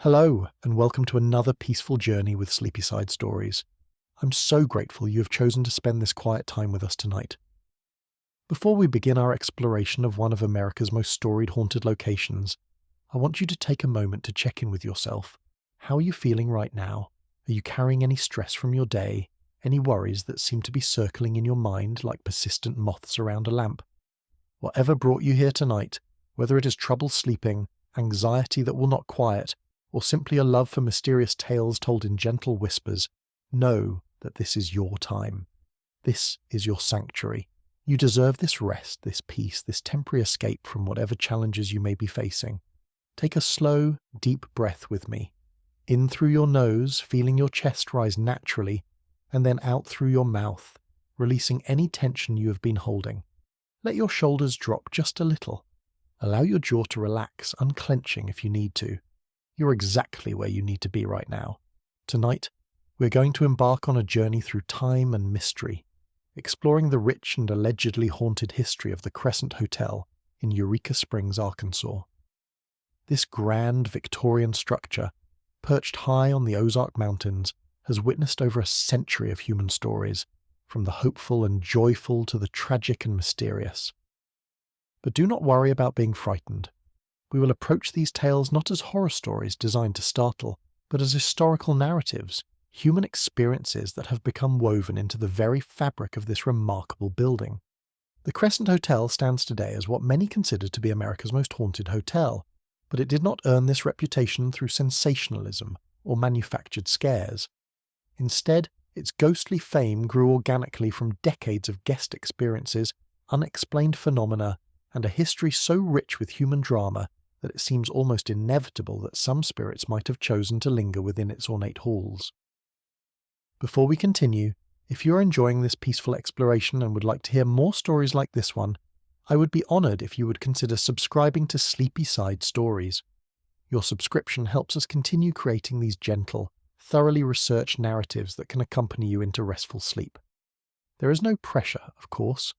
Hello, and welcome to another peaceful journey with Sleepyside Stories. I'm so grateful you have chosen to spend this quiet time with us tonight. Before we begin our exploration of one of America's most storied haunted locations, I want you to take a moment to check in with yourself. How are you feeling right now? Are you carrying any stress from your day? Any worries that seem to be circling in your mind like persistent moths around a lamp? Whatever brought you here tonight, whether it is trouble sleeping, anxiety that will not quiet, or simply a love for mysterious tales told in gentle whispers, know that this is your time. This is your sanctuary. You deserve this rest, this peace, this temporary escape from whatever challenges you may be facing. Take a slow, deep breath with me. In through your nose, feeling your chest rise naturally, and then out through your mouth, releasing any tension you have been holding. Let your shoulders drop just a little. Allow your jaw to relax, unclenching if you need to. You're exactly where you need to be right now. Tonight, we're going to embark on a journey through time and mystery, exploring the rich and allegedly haunted history of the Crescent Hotel in Eureka Springs, Arkansas. This grand Victorian structure, perched high on the Ozark Mountains, has witnessed over a century of human stories, from the hopeful and joyful to the tragic and mysterious. But do not worry about being frightened. We will approach these tales not as horror stories designed to startle, but as historical narratives, human experiences that have become woven into the very fabric of this remarkable building. The Crescent Hotel stands today as what many consider to be America's most haunted hotel, but it did not earn this reputation through sensationalism or manufactured scares. Instead, its ghostly fame grew organically from decades of guest experiences, unexplained phenomena, and a history so rich with human drama that it seems almost inevitable that some spirits might have chosen to linger within its ornate halls. Before we continue, if you are enjoying this peaceful exploration and would like to hear more stories like this one, I would be honoured if you would consider subscribing to Sleepyside Stories. Your subscription helps us continue creating these gentle, thoroughly researched narratives that can accompany you into restful sleep. There is no pressure, of course,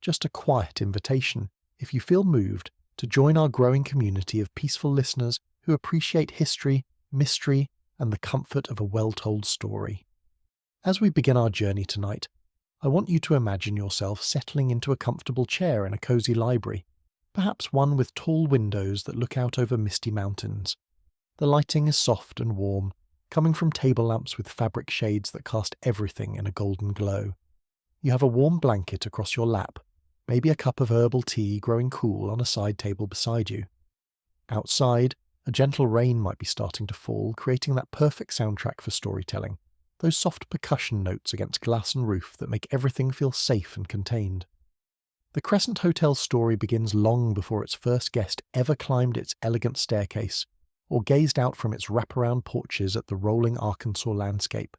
just a quiet invitation, if you feel moved, to join our growing community of peaceful listeners who appreciate history, mystery, and the comfort of a well-told story. As we begin our journey tonight, I want you to imagine yourself settling into a comfortable chair in a cozy library, perhaps one with tall windows that look out over misty mountains. The lighting is soft and warm, coming from table lamps with fabric shades that cast everything in a golden glow. You have a warm blanket across your lap, maybe a cup of herbal tea growing cool on a side table beside you. Outside, a gentle rain might be starting to fall, creating that perfect soundtrack for storytelling, those soft percussion notes against glass and roof that make everything feel safe and contained. The Crescent Hotel story begins long before its first guest ever climbed its elegant staircase, or gazed out from its wraparound porches at the rolling Arkansas landscape.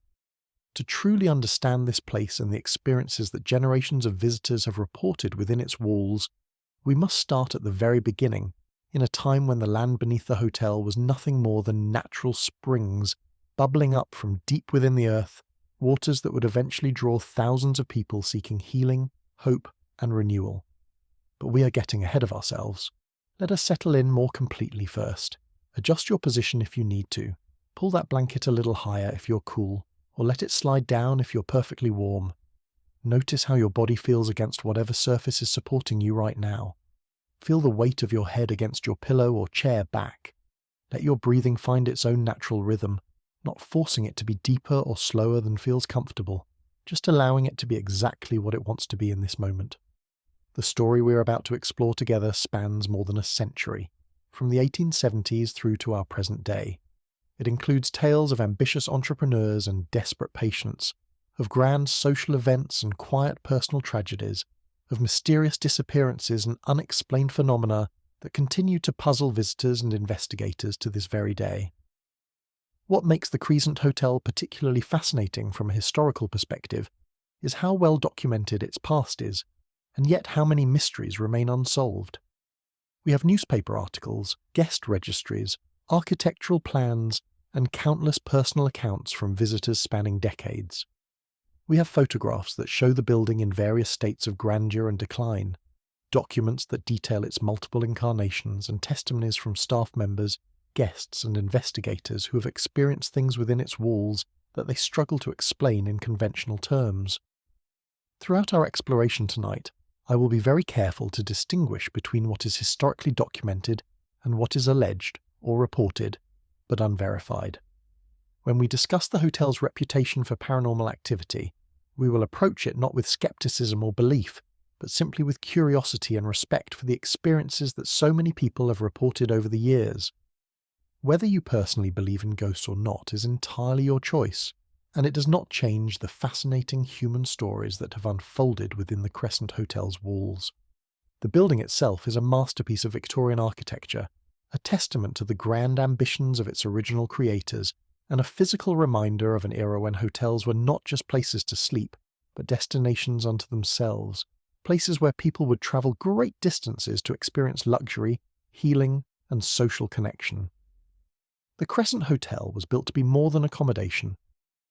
To truly understand this place and the experiences that generations of visitors have reported within its walls, we must start at the very beginning, in a time when the land beneath the hotel was nothing more than natural springs bubbling up from deep within the earth, waters that would eventually draw thousands of people seeking healing, hope, and renewal. But we are getting ahead of ourselves. Let us settle in more completely first. Adjust your position if you need to. Pull that blanket a little higher if you're cool, or let it slide down if you're perfectly warm. Notice how your body feels against whatever surface is supporting you right now. Feel the weight of your head against your pillow or chair back. Let your breathing find its own natural rhythm, not forcing it to be deeper or slower than feels comfortable, just allowing it to be exactly what it wants to be in this moment. The story we're about to explore together spans more than a century, from the 1870s through to our present day. It includes tales of ambitious entrepreneurs and desperate patients, of grand social events and quiet personal tragedies, of mysterious disappearances and unexplained phenomena that continue to puzzle visitors and investigators to this very day. What makes the Crescent Hotel particularly fascinating from a historical perspective is how well documented its past is, and yet how many mysteries remain unsolved. We have newspaper articles, guest registries, architectural plans, and countless personal accounts from visitors spanning decades. We have photographs that show the building in various states of grandeur and decline, documents that detail its multiple incarnations, and testimonies from staff members guests and investigators who have experienced things within its walls that they struggle to explain in conventional terms. Throughout our exploration tonight, I will be very careful to distinguish between what is historically documented and what is alleged or reported, but unverified. When we discuss the hotel's reputation for paranormal activity, we will approach it not with skepticism or belief, but simply with curiosity and respect for the experiences that so many people have reported over the years. Whether you personally believe in ghosts or not is entirely your choice, and it does not change the fascinating human stories that have unfolded within the Crescent Hotel's walls. The building itself is a masterpiece of Victorian architecture, a testament to the grand ambitions of its original creators, and a physical reminder of an era when hotels were not just places to sleep, but destinations unto themselves, places where people would travel great distances to experience luxury, healing, and social connection. The Crescent Hotel was built to be more than accommodation.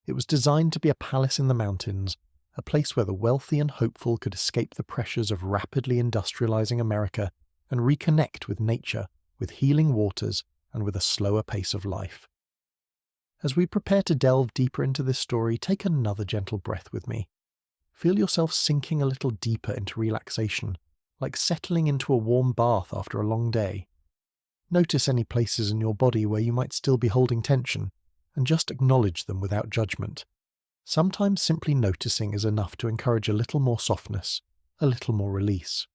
It was designed to be a palace in the mountains, a place where the wealthy and hopeful could escape the pressures of rapidly industrializing America and reconnect with nature, with healing waters, and with a slower pace of life. As we prepare to delve deeper into this story, take another gentle breath with me. Feel yourself sinking a little deeper into relaxation, like settling into a warm bath after a long day. Notice any places in your body where you might still be holding tension, and just acknowledge them without judgment. Sometimes simply noticing is enough to encourage a little more softness, a little more release.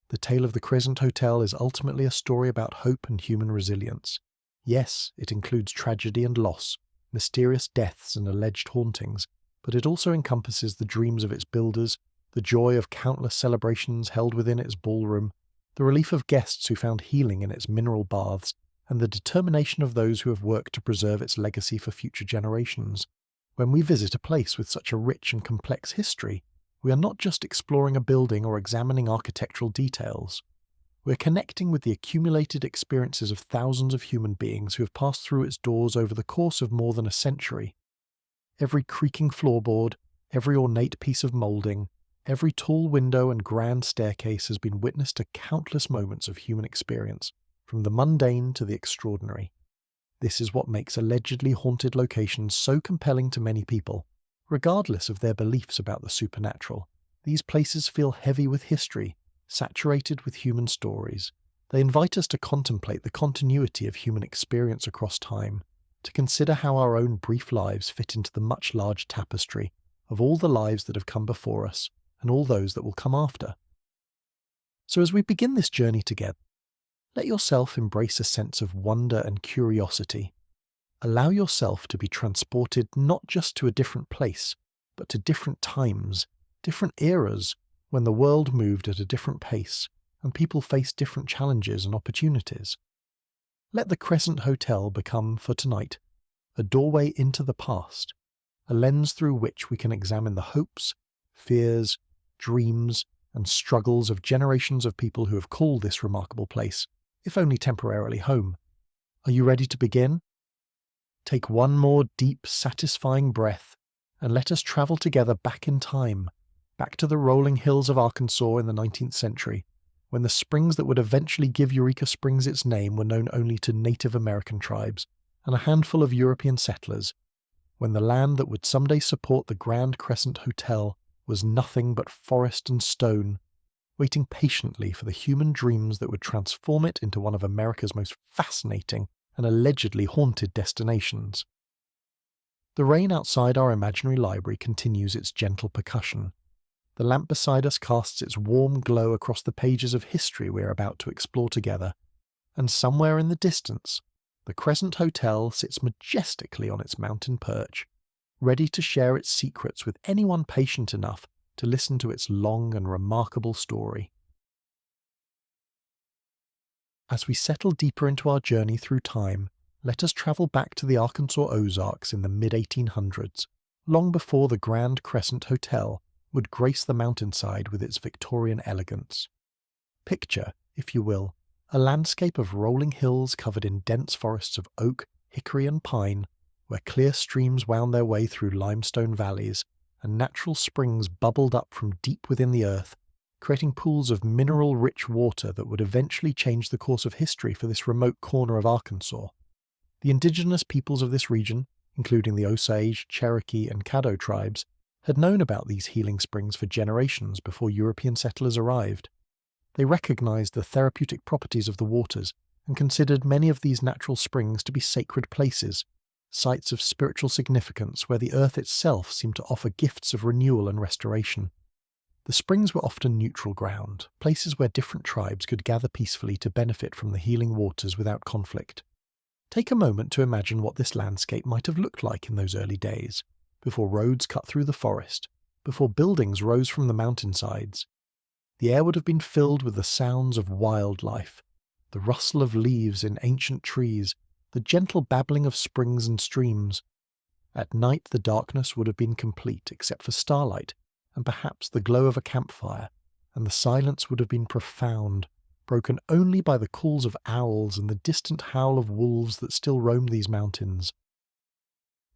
The tale of the Crescent Hotel is ultimately a story about hope and human resilience. Yes, it includes tragedy and loss, mysterious deaths and alleged hauntings, but it also encompasses the dreams of its builders, the joy of countless celebrations held within its ballroom, the relief of guests who found healing in its mineral baths, and the determination of those who have worked to preserve its legacy for future generations. When we visit a place with such a rich and complex history, we are not just exploring a building or examining architectural details. We're connecting with the accumulated experiences of thousands of human beings who have passed through its doors over the course of more than a century. Every creaking floorboard, every ornate piece of moulding, every tall window and grand staircase has been witness to countless moments of human experience, from the mundane to the extraordinary. This is what makes allegedly haunted locations so compelling to many people. Regardless of their beliefs about the supernatural, these places feel heavy with history, saturated with human stories. They invite us to contemplate the continuity of human experience across time, to consider how our own brief lives fit into the much larger tapestry of all the lives that have come before us and all those that will come after. So as we begin this journey together, let yourself embrace a sense of wonder and curiosity. Allow yourself to be transported not just to a different place, but to different times, different eras, when the world moved at a different pace and people faced different challenges and opportunities. Let the Crescent Hotel become, for tonight, a doorway into the past, a lens through which we can examine the hopes, fears, dreams, and struggles of generations of people who have called this remarkable place, if only temporarily, home. Are you ready to begin? Take one more deep, satisfying breath, and let us travel together back in time, back to the rolling hills of Arkansas in the 19th century, when the springs that would eventually give Eureka Springs its name were known only to Native American tribes and a handful of European settlers, when the land that would someday support the Grand Crescent Hotel was nothing but forest and stone, waiting patiently for the human dreams that would transform it into one of America's most fascinating and allegedly haunted destinations. The rain outside our imaginary library continues its gentle percussion. The lamp beside us casts its warm glow across the pages of history we are about to explore together, and somewhere in the distance, the Crescent Hotel sits majestically on its mountain perch, ready to share its secrets with anyone patient enough to listen to its long and remarkable story. As we settle deeper into our journey through time, let us travel back to the Arkansas Ozarks in the mid-1800s, long before the Grand Crescent Hotel would grace the mountainside with its Victorian elegance. Picture, if you will, a landscape of rolling hills covered in dense forests of oak, hickory and pine, where clear streams wound their way through limestone valleys, and natural springs bubbled up from deep within the earth, creating pools of mineral-rich water that would eventually change the course of history for this remote corner of Arkansas. The indigenous peoples of this region, including the Osage, Cherokee, and Caddo tribes, had known about these healing springs for generations before European settlers arrived. They recognized the therapeutic properties of the waters and considered many of these natural springs to be sacred places, sites of spiritual significance where the earth itself seemed to offer gifts of renewal and restoration. The springs were often neutral ground, places where different tribes could gather peacefully to benefit from the healing waters without conflict. Take a moment to imagine what this landscape might have looked like in those early days, before roads cut through the forest, before buildings rose from the mountainsides. The air would have been filled with the sounds of wildlife, the rustle of leaves in ancient trees, the gentle babbling of springs and streams. At night the darkness would have been complete except for starlight, and perhaps the glow of a campfire, and the silence would have been profound, broken only by the calls of owls and the distant howl of wolves that still roam these mountains.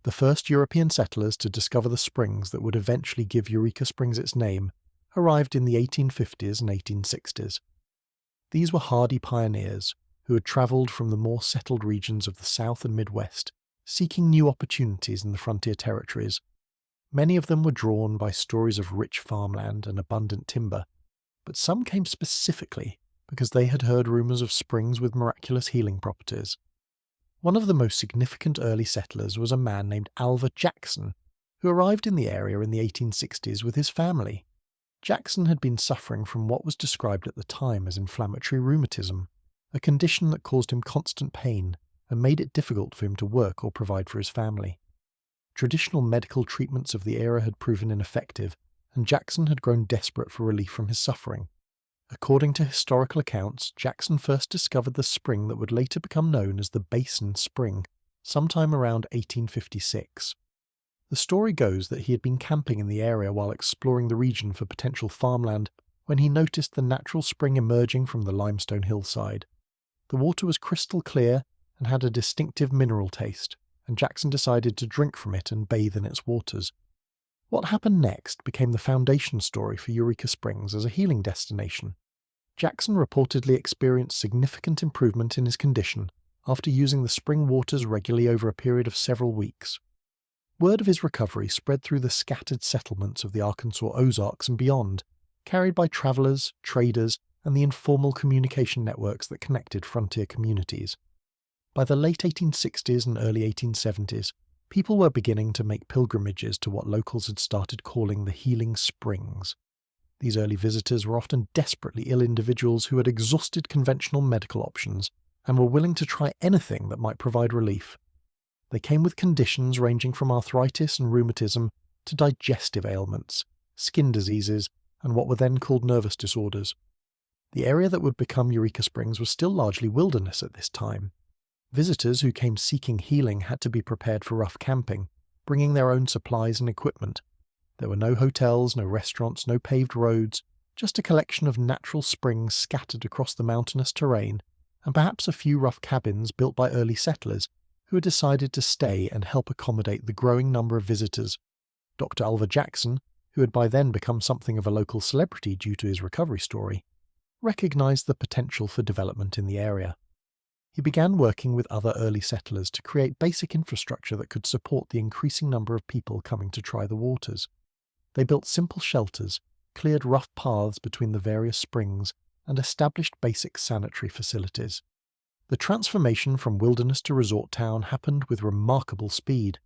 The first European settlers to discover the springs that would eventually give Eureka Springs its name arrived in the 1850s and 1860s. These were hardy pioneers who had travelled from the more settled regions of the South and Midwest, seeking new opportunities in the frontier territories. Many of them were drawn by stories of rich farmland and abundant timber, but some came specifically because they had heard rumours of springs with miraculous healing properties. One of the most significant early settlers was a man named Alva Jackson, who arrived in the area in the 1860s with his family. Jackson had been suffering from what was described at the time as inflammatory rheumatism, a condition that caused him constant pain and made it difficult for him to work or provide for his family. Traditional medical treatments of the era had proven ineffective, and Jackson had grown desperate for relief from his suffering. According to historical accounts, Jackson first discovered the spring that would later become known as the Basin Spring, sometime around 1856. The story goes that he had been camping in the area while exploring the region for potential farmland when he noticed the natural spring emerging from the limestone hillside. The water was crystal clear and had a distinctive mineral taste, and Jackson decided to drink from it and bathe in its waters. What happened next became the foundation story for Eureka Springs as a healing destination. Jackson reportedly experienced significant improvement in his condition after using the spring waters regularly over a period of several weeks. Word of his recovery spread through the scattered settlements of the Arkansas Ozarks and beyond, carried by travelers, traders, and the informal communication networks that connected frontier communities. By the late 1860s and early 1870s, people were beginning to make pilgrimages to what locals had started calling the Healing Springs. These early visitors were often desperately ill individuals who had exhausted conventional medical options and were willing to try anything that might provide relief. They came with conditions ranging from arthritis and rheumatism to digestive ailments, skin diseases, and what were then called nervous disorders. The area that would become Eureka Springs was still largely wilderness at this time. Visitors who came seeking healing had to be prepared for rough camping, bringing their own supplies and equipment. There were no hotels, no restaurants, no paved roads, just a collection of natural springs scattered across the mountainous terrain, and perhaps a few rough cabins built by early settlers who had decided to stay and help accommodate the growing number of visitors. Dr. Alva Jackson, who had by then become something of a local celebrity due to his recovery story, recognized the potential for development in the area. He began working with other early settlers to create basic infrastructure that could support the increasing number of people coming to try the waters. They built simple shelters, cleared rough paths between the various springs, and established basic sanitary facilities. The transformation from wilderness to resort town happened with remarkable speed.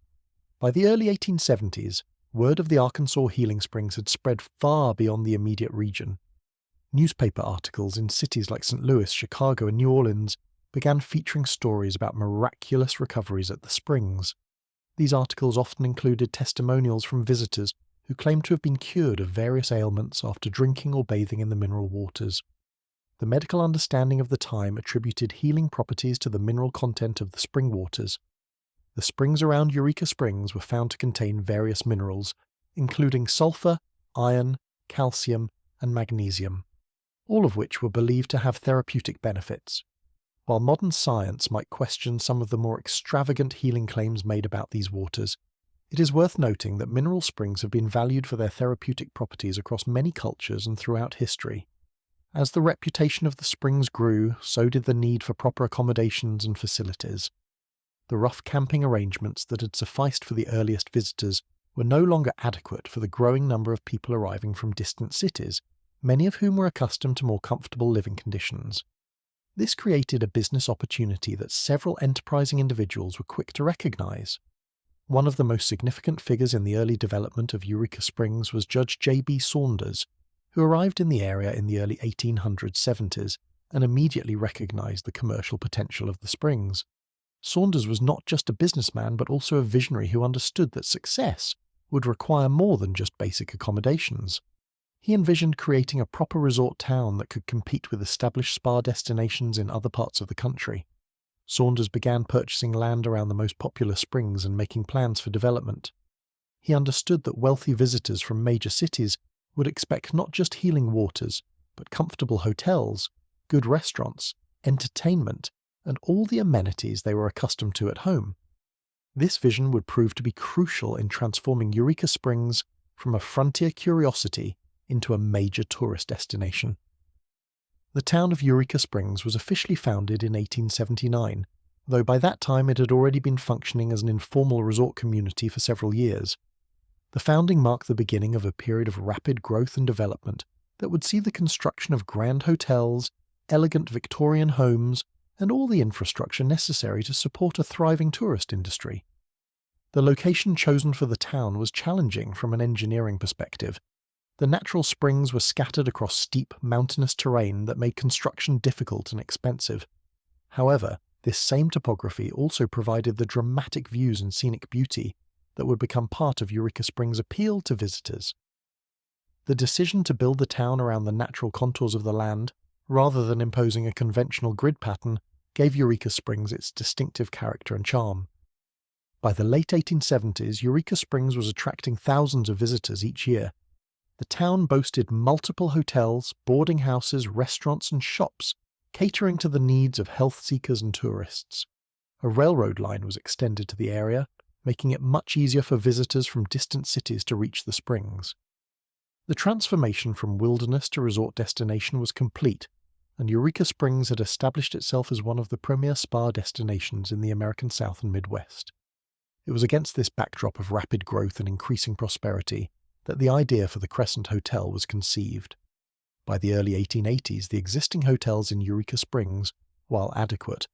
By the early 1870s, word of the Arkansas Healing Springs had spread far beyond the immediate region. Newspaper articles in cities like St. Louis, Chicago, and New Orleans began featuring stories about miraculous recoveries at the springs. These articles often included testimonials from visitors who claimed to have been cured of various ailments after drinking or bathing in the mineral waters. The medical understanding of the time attributed healing properties to the mineral content of the spring waters. The springs around Eureka Springs were found to contain various minerals, including sulfur, iron, calcium, and magnesium, all of which were believed to have therapeutic benefits. While modern science might question some of the more extravagant healing claims made about these waters, It is worth noting that mineral springs have been valued for their therapeutic properties across many cultures and throughout history. As the reputation of the springs grew, so did the need for proper accommodations and facilities. The rough camping arrangements that had sufficed for the earliest visitors were no longer adequate for the growing number of people arriving from distant cities, many of whom were accustomed to more comfortable living conditions. This created a business opportunity that several enterprising individuals were quick to recognize. One of the most significant figures in the early development of Eureka Springs was Judge J.B. Saunders, who arrived in the area in the early 1870s and immediately recognized the commercial potential of the springs. Saunders was not just a businessman but also a visionary who understood that success would require more than just basic accommodations. He envisioned creating a proper resort town that could compete with established spa destinations in other parts of the country. Saunders began purchasing land around the most popular springs and making plans for development. He understood that wealthy visitors from major cities would expect not just healing waters, but comfortable hotels, good restaurants, entertainment, and all the amenities they were accustomed to at home. This vision would prove to be crucial in transforming Eureka Springs from a frontier curiosity into a major tourist destination. The town of Eureka Springs was officially founded in 1879, though by that time it had already been functioning as an informal resort community for several years. The founding marked the beginning of a period of rapid growth and development that would see the construction of grand hotels, elegant Victorian homes, and all the infrastructure necessary to support a thriving tourist industry. The location chosen for the town was challenging from an engineering perspective. The natural springs were scattered across steep, mountainous terrain that made construction difficult and expensive. However, this same topography also provided the dramatic views and scenic beauty that would become part of Eureka Springs' appeal to visitors. The decision to build the town around the natural contours of the land, rather than imposing a conventional grid pattern, gave Eureka Springs its distinctive character and charm. By the late 1870s, Eureka Springs was attracting thousands of visitors each year. The town boasted multiple hotels, boarding houses, restaurants, and shops, catering to the needs of health seekers and tourists. A railroad line was extended to the area, making it much easier for visitors from distant cities to reach the springs. The transformation from wilderness to resort destination was complete, and Eureka Springs had established itself as one of the premier spa destinations in the American South and Midwest. It was against this backdrop of rapid growth and increasing prosperity that the idea for the Crescent Hotel was conceived. By the early 1880s, the existing hotels in Eureka Springs, while adequate,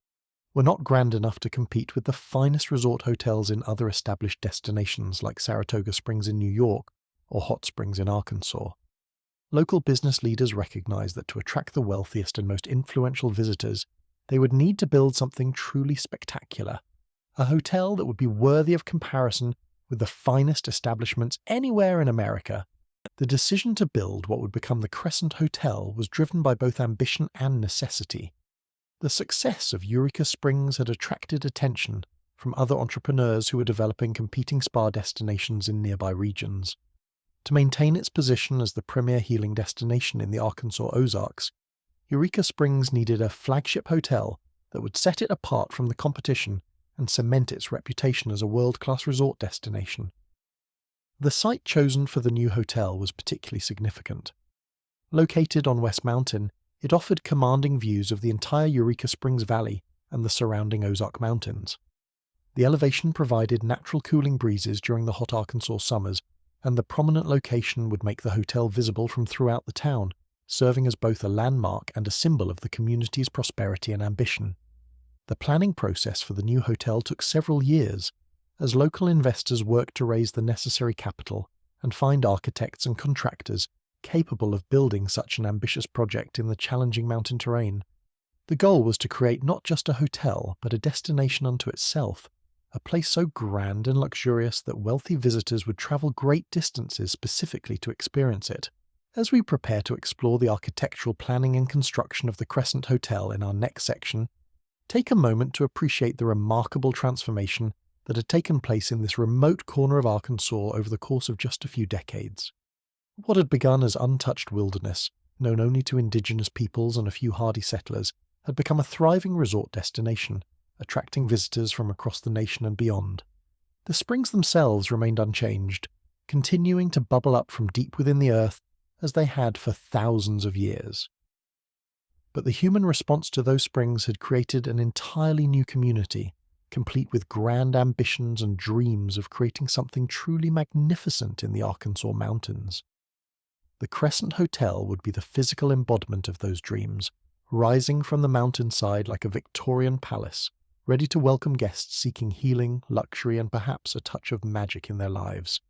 were not grand enough to compete with the finest resort hotels in other established destinations like Saratoga Springs in New York or Hot Springs in Arkansas. Local business leaders recognized that to attract the wealthiest and most influential visitors, they would need to build something truly spectacular, a hotel that would be worthy of comparison with the finest establishments anywhere in America. The decision to build what would become the Crescent Hotel was driven by both ambition and necessity. The success of Eureka Springs had attracted attention from other entrepreneurs who were developing competing spa destinations in nearby regions. To maintain its position as the premier healing destination in the Arkansas Ozarks, Eureka Springs needed a flagship hotel that would set it apart from the competition and cement its reputation as a world-class resort destination. The site chosen for the new hotel was particularly significant. Located on West Mountain, it offered commanding views of the entire Eureka Springs Valley and the surrounding Ozark Mountains. The elevation provided natural cooling breezes during the hot Arkansas summers, and the prominent location would make the hotel visible from throughout the town, serving as both a landmark and a symbol of the community's prosperity and ambition. The planning process for the new hotel took several years, as local investors worked to raise the necessary capital and find architects and contractors capable of building such an ambitious project in the challenging mountain terrain. The goal was to create not just a hotel, but a destination unto itself, a place so grand and luxurious that wealthy visitors would travel great distances specifically to experience it. As we prepare to explore the architectural planning and construction of the Crescent Hotel in our next section, take a moment to appreciate the remarkable transformation that had taken place in this remote corner of Arkansas over the course of just a few decades. What had begun as untouched wilderness, known only to indigenous peoples and a few hardy settlers, had become a thriving resort destination, attracting visitors from across the nation and beyond. The springs themselves remained unchanged, continuing to bubble up from deep within the earth as they had for thousands of years. But the human response to those springs had created an entirely new community, complete with grand ambitions and dreams of creating something truly magnificent in the Arkansas mountains. The Crescent Hotel would be the physical embodiment of those dreams, rising from the mountainside like a Victorian palace, ready to welcome guests seeking healing, luxury, and perhaps a touch of magic in their lives.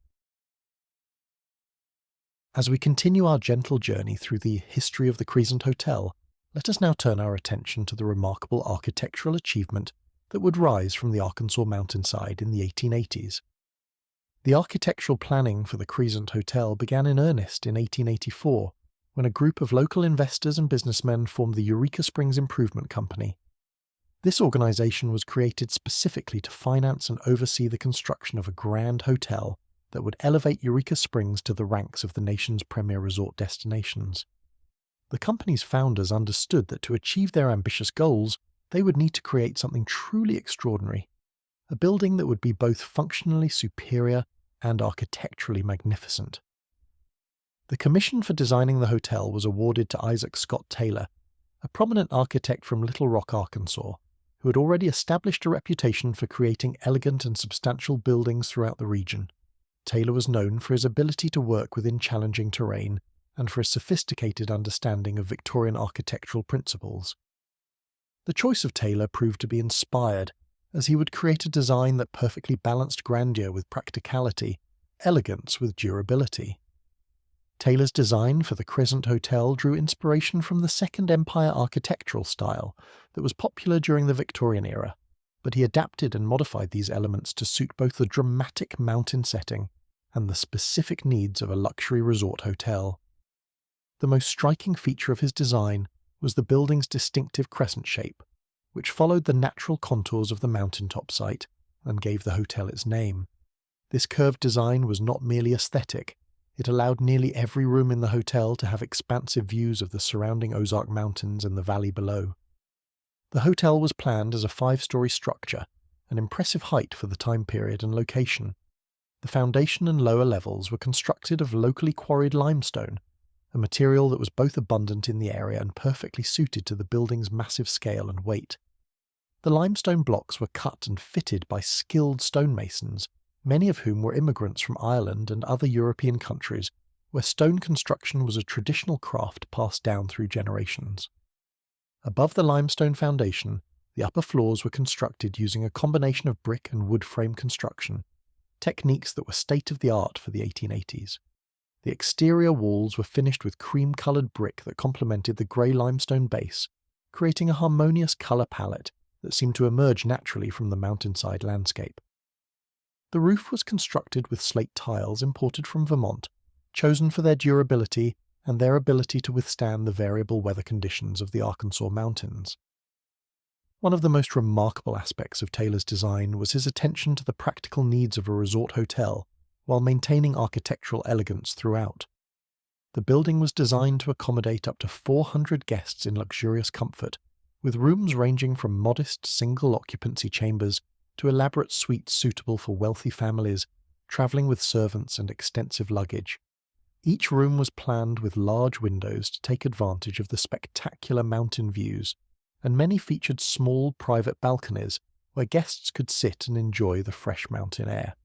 As we continue our gentle journey through the history of the Crescent Hotel, let us now turn our attention to the remarkable architectural achievement that would rise from the Arkansas mountainside in the 1880s. The architectural planning for the Crescent Hotel began in earnest in 1884, when a group of local investors and businessmen formed the Eureka Springs Improvement Company. This organization was created specifically to finance and oversee the construction of a grand hotel that would elevate Eureka Springs to the ranks of the nation's premier resort destinations. The company's founders understood that to achieve their ambitious goals, they would need to create something truly extraordinary, a building that would be both functionally superior and architecturally magnificent. The commission for designing the hotel was awarded to Isaac Scott Taylor, a prominent architect from Little Rock, Arkansas, who had already established a reputation for creating elegant and substantial buildings throughout the region. Taylor was known for his ability to work within challenging terrain and for a sophisticated understanding of Victorian architectural principles. The choice of Taylor proved to be inspired, as he would create a design that perfectly balanced grandeur with practicality, elegance with durability. Taylor's design for the Crescent Hotel drew inspiration from the Second Empire architectural style that was popular during the Victorian era, but he adapted and modified these elements to suit both the dramatic mountain setting and the specific needs of a luxury resort hotel. The most striking feature of his design was the building's distinctive crescent shape, which followed the natural contours of the mountaintop site and gave the hotel its name. This curved design was not merely aesthetic, it allowed nearly every room in the hotel to have expansive views of the surrounding Ozark Mountains and the valley below. The hotel was planned as a 5-story structure, an impressive height for the time period and location. The foundation and lower levels were constructed of locally quarried limestone, a material that was both abundant in the area and perfectly suited to the building's massive scale and weight. The limestone blocks were cut and fitted by skilled stonemasons, many of whom were immigrants from Ireland and other European countries, where stone construction was a traditional craft passed down through generations. Above the limestone foundation, the upper floors were constructed using a combination of brick and wood frame construction, techniques that were state-of-the-art for the 1880s. The exterior walls were finished with cream-coloured brick that complemented the grey limestone base, creating a harmonious colour palette that seemed to emerge naturally from the mountainside landscape. The roof was constructed with slate tiles imported from Vermont, chosen for their durability and their ability to withstand the variable weather conditions of the Arkansas mountains. One of the most remarkable aspects of Taylor's design was his attention to the practical needs of a resort hotel, while maintaining architectural elegance throughout. The building was designed to accommodate up to 400 guests in luxurious comfort, with rooms ranging from modest single-occupancy chambers to elaborate suites suitable for wealthy families, travelling with servants and extensive luggage. Each room was planned with large windows to take advantage of the spectacular mountain views, and many featured small private balconies where guests could sit and enjoy the fresh mountain air.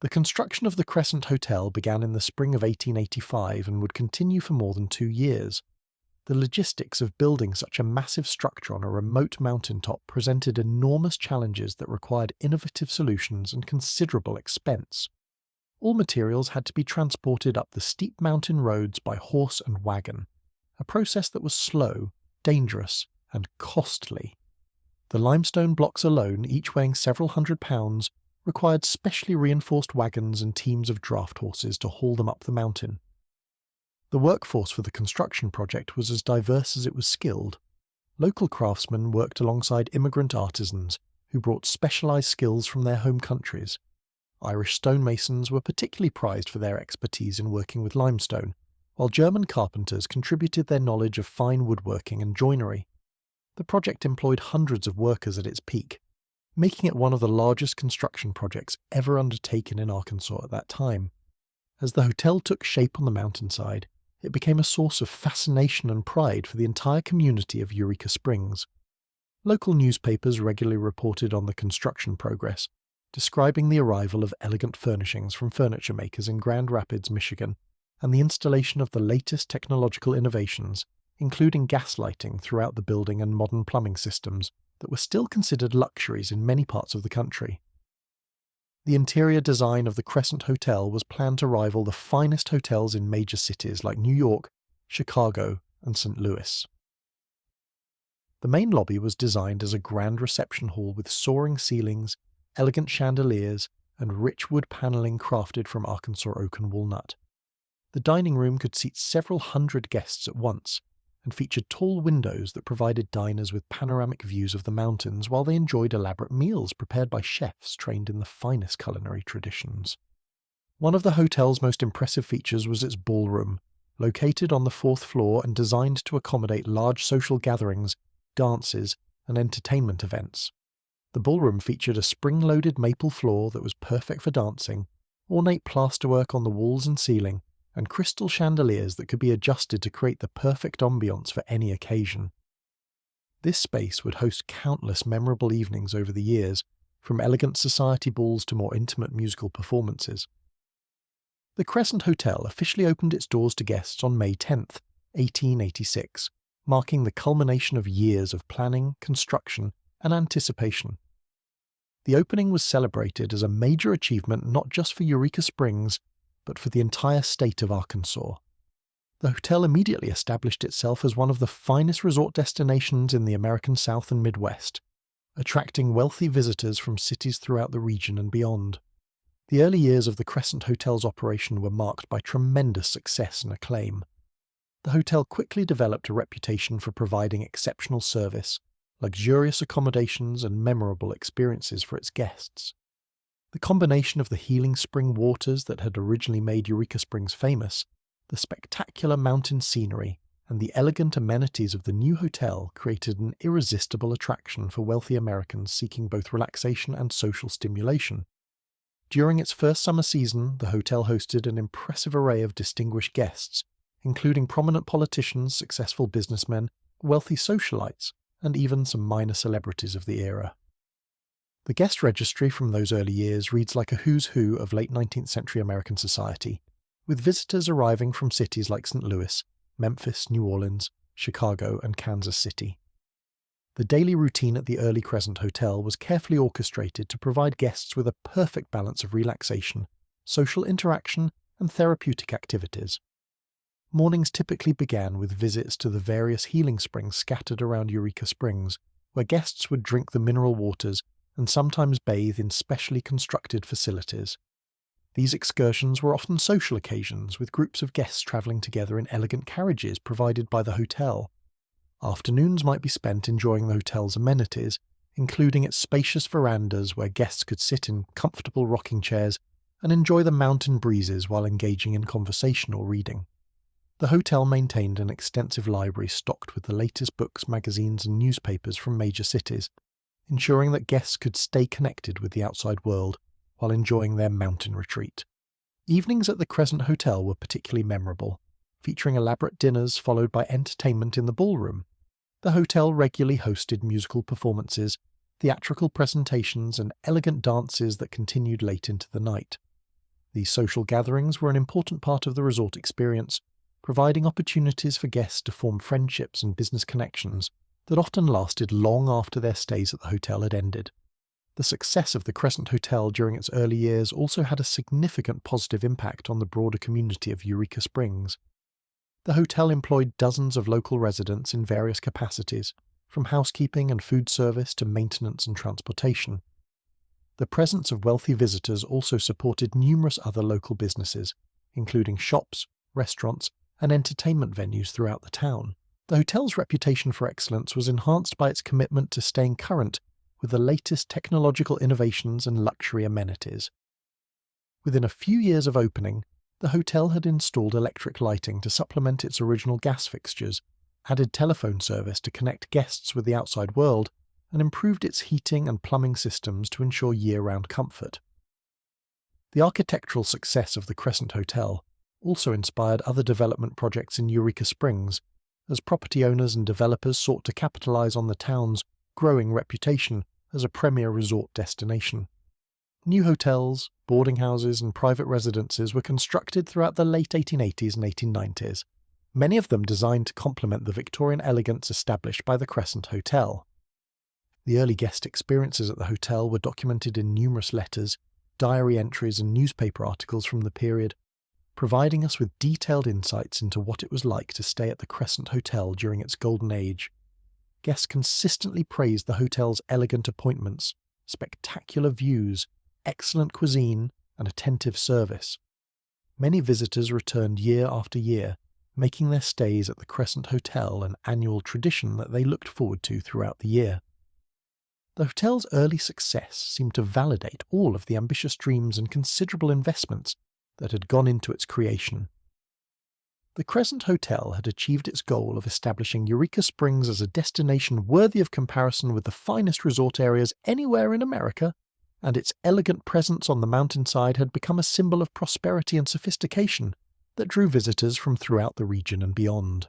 The construction of the Crescent Hotel began in the spring of 1885 and would continue for more than 2 years. The logistics of building such a massive structure on a remote mountaintop presented enormous challenges that required innovative solutions and considerable expense. All materials had to be transported up the steep mountain roads by horse and wagon, a process that was slow, dangerous, and costly. The limestone blocks alone, each weighing several hundred pounds, required specially reinforced wagons and teams of draft horses to haul them up the mountain. The workforce for the construction project was as diverse as it was skilled. Local craftsmen worked alongside immigrant artisans who brought specialized skills from their home countries. Irish stonemasons were particularly prized for their expertise in working with limestone, while German carpenters contributed their knowledge of fine woodworking and joinery. The project employed hundreds of workers at its peak. making it one of the largest construction projects ever undertaken in Arkansas at that time. As the hotel took shape on the mountainside, it became a source of fascination and pride for the entire community of Eureka Springs. Local newspapers regularly reported on the construction progress, describing the arrival of elegant furnishings from furniture makers in Grand Rapids, Michigan, and the installation of the latest technological innovations, including gas lighting throughout the building and modern plumbing systems that were still considered luxuries in many parts of the country. The interior design of the Crescent Hotel was planned to rival the finest hotels in major cities like New York, Chicago, and St. Louis. The main lobby was designed as a grand reception hall with soaring ceilings, elegant chandeliers, and rich wood paneling crafted from Arkansas oak and walnut. The dining room could seat several hundred guests at once, and featured tall windows that provided diners with panoramic views of the mountains while they enjoyed elaborate meals prepared by chefs trained in the finest culinary traditions. One of the hotel's most impressive features was its ballroom, located on the 4th floor and designed to accommodate large social gatherings, dances, and entertainment events. The ballroom featured a spring-loaded maple floor that was perfect for dancing, ornate plasterwork on the walls and ceiling, and crystal chandeliers that could be adjusted to create the perfect ambiance for any occasion. This space would host countless memorable evenings over the years, from elegant society balls to more intimate musical performances. The Crescent Hotel officially opened its doors to guests on May 10, 1886, marking the culmination of years of planning, construction, and anticipation. The opening was celebrated as a major achievement not just for Eureka Springs, but for the entire state of Arkansas. The hotel immediately established itself as one of the finest resort destinations in the American South and Midwest, attracting wealthy visitors from cities throughout the region and beyond. The early years of the Crescent Hotel's operation were marked by tremendous success and acclaim. The hotel quickly developed a reputation for providing exceptional service, luxurious accommodations, and memorable experiences for its guests. The combination of the healing spring waters that had originally made Eureka Springs famous, the spectacular mountain scenery, and the elegant amenities of the new hotel created an irresistible attraction for wealthy Americans seeking both relaxation and social stimulation. During its first summer season, the hotel hosted an impressive array of distinguished guests, including prominent politicians, successful businessmen, wealthy socialites, and even some minor celebrities of the era. The guest registry from those early years reads like a who's who of late 19th century American society, with visitors arriving from cities like St. Louis, Memphis, New Orleans, Chicago, and Kansas City. The daily routine at the early Crescent Hotel was carefully orchestrated to provide guests with a perfect balance of relaxation, social interaction, and therapeutic activities. Mornings typically began with visits to the various healing springs scattered around Eureka Springs, where guests would drink the mineral waters and sometimes bathe in specially constructed facilities. These excursions were often social occasions, with groups of guests travelling together in elegant carriages provided by the hotel. Afternoons might be spent enjoying the hotel's amenities, including its spacious verandas where guests could sit in comfortable rocking chairs and enjoy the mountain breezes while engaging in conversation or reading. The hotel maintained an extensive library stocked with the latest books, magazines, and newspapers from major cities, ensuring that guests could stay connected with the outside world while enjoying their mountain retreat. Evenings at the Crescent Hotel were particularly memorable, featuring elaborate dinners followed by entertainment in the ballroom. The hotel regularly hosted musical performances, theatrical presentations, and elegant dances that continued late into the night. These social gatherings were an important part of the resort experience, providing opportunities for guests to form friendships and business connections that often lasted long after their stays at the hotel had ended. The success of the Crescent Hotel during its early years also had a significant positive impact on the broader community of Eureka Springs. The hotel employed dozens of local residents in various capacities, from housekeeping and food service to maintenance and transportation. The presence of wealthy visitors also supported numerous other local businesses, including shops, restaurants, and entertainment venues throughout the town. The hotel's reputation for excellence was enhanced by its commitment to staying current with the latest technological innovations and luxury amenities. Within a few years of opening, the hotel had installed electric lighting to supplement its original gas fixtures, added telephone service to connect guests with the outside world, and improved its heating and plumbing systems to ensure year-round comfort. The architectural success of the Crescent Hotel also inspired other development projects in Eureka Springs, as property owners and developers sought to capitalize on the town's growing reputation as a premier resort destination. New hotels, boarding houses, and private residences were constructed throughout the late 1880s and 1890s, many of them designed to complement the Victorian elegance established by the Crescent Hotel. The early guest experiences at the hotel were documented in numerous letters, diary entries, and newspaper articles from the period, providing us with detailed insights into what it was like to stay at the Crescent Hotel during its golden age. Guests consistently praised the hotel's elegant appointments, spectacular views, excellent cuisine, and attentive service. Many visitors returned year after year, making their stays at the Crescent Hotel an annual tradition that they looked forward to throughout the year. The hotel's early success seemed to validate all of the ambitious dreams and considerable investments that had gone into its creation. The Crescent Hotel had achieved its goal of establishing Eureka Springs as a destination worthy of comparison with the finest resort areas anywhere in America, and its elegant presence on the mountainside had become a symbol of prosperity and sophistication that drew visitors from throughout the region and beyond.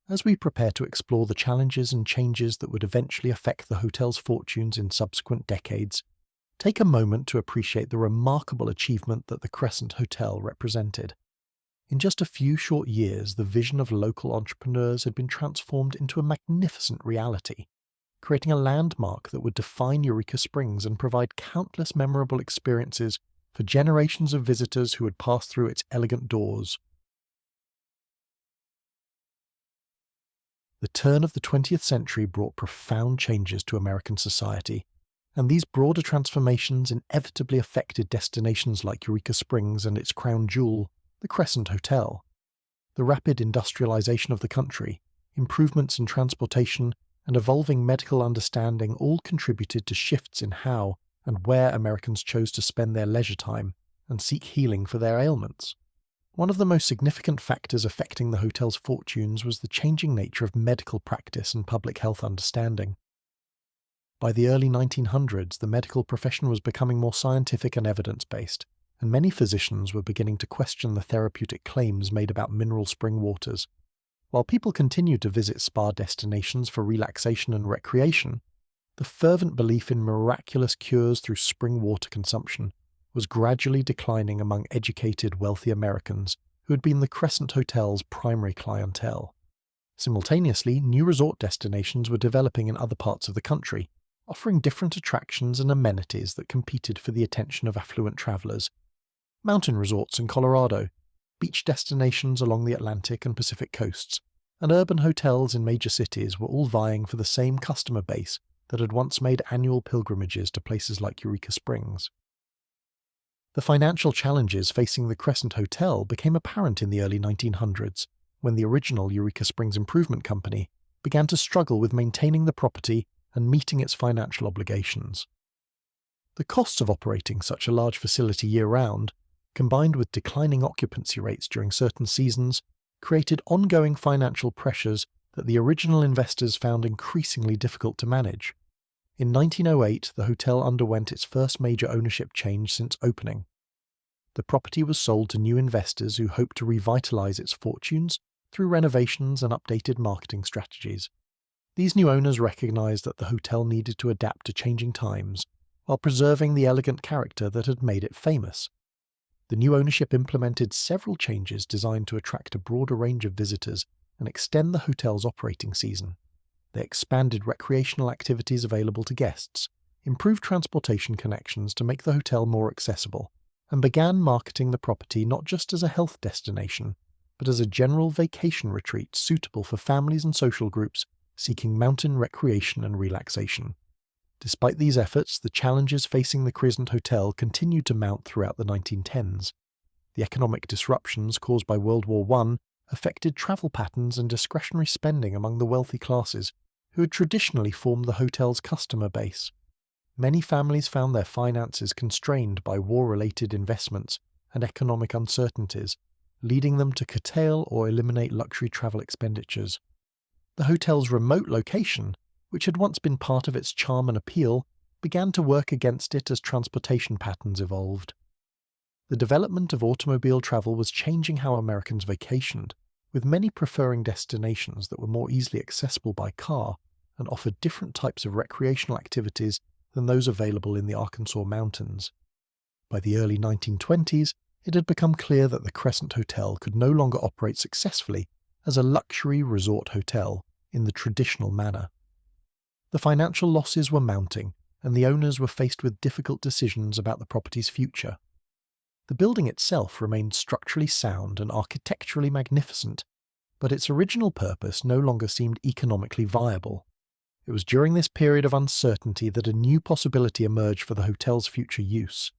As we prepare to explore the challenges and changes that would eventually affect the hotel's fortunes in subsequent decades, take a moment to appreciate the remarkable achievement that the Crescent Hotel represented. In just a few short years, the vision of local entrepreneurs had been transformed into a magnificent reality, creating a landmark that would define Eureka Springs and provide countless memorable experiences for generations of visitors who would pass through its elegant doors. The turn of the 20th century brought profound changes to American society, and these broader transformations inevitably affected destinations like Eureka Springs and its crown jewel, the Crescent Hotel. The rapid industrialization of the country, improvements in transportation, and evolving medical understanding all contributed to shifts in how and where Americans chose to spend their leisure time and seek healing for their ailments. One of the most significant factors affecting the hotel's fortunes was the changing nature of medical practice and public health understanding. By the early 1900s, the medical profession was becoming more scientific and evidence-based, and many physicians were beginning to question the therapeutic claims made about mineral spring waters. While people continued to visit spa destinations for relaxation and recreation, the fervent belief in miraculous cures through spring water consumption was gradually declining among educated, wealthy Americans who had been the Crescent Hotel's primary clientele. Simultaneously, new resort destinations were developing in other parts of the country, offering different attractions and amenities that competed for the attention of affluent travelers. Mountain resorts in Colorado, beach destinations along the Atlantic and Pacific coasts, and urban hotels in major cities were all vying for the same customer base that had once made annual pilgrimages to places like Eureka Springs. The financial challenges facing the Crescent Hotel became apparent in the early 1900s, when the original Eureka Springs Improvement Company began to struggle with maintaining the property and meeting its financial obligations. The costs of operating such a large facility year-round, combined with declining occupancy rates during certain seasons, created ongoing financial pressures that the original investors found increasingly difficult to manage. In 1908, the hotel underwent its first major ownership change since opening. The property was sold to new investors who hoped to revitalize its fortunes through renovations and updated marketing strategies. These new owners recognized that the hotel needed to adapt to changing times while preserving the elegant character that had made it famous. The new ownership implemented several changes designed to attract a broader range of visitors and extend the hotel's operating season. They expanded recreational activities available to guests, improved transportation connections to make the hotel more accessible, and began marketing the property not just as a health destination, but as a general vacation retreat suitable for families and social groups seeking mountain recreation and relaxation. Despite these efforts, the challenges facing the Crescent Hotel continued to mount throughout the 1910s. The economic disruptions caused by World War I affected travel patterns and discretionary spending among the wealthy classes, who had traditionally formed the hotel's customer base. Many families found their finances constrained by war-related investments and economic uncertainties, leading them to curtail or eliminate luxury travel expenditures. The hotel's remote location, which had once been part of its charm and appeal, began to work against it as transportation patterns evolved. The development of automobile travel was changing how Americans vacationed, with many preferring destinations that were more easily accessible by car and offered different types of recreational activities than those available in the Arkansas mountains. By the early 1920s, it had become clear that the Crescent Hotel could no longer operate successfully as a luxury resort hotel in the traditional manner. The financial losses were mounting, and the owners were faced with difficult decisions about the property's future. The building itself remained structurally sound and architecturally magnificent, but its original purpose no longer seemed economically viable. It was during this period of uncertainty that a new possibility emerged for the hotel's future use.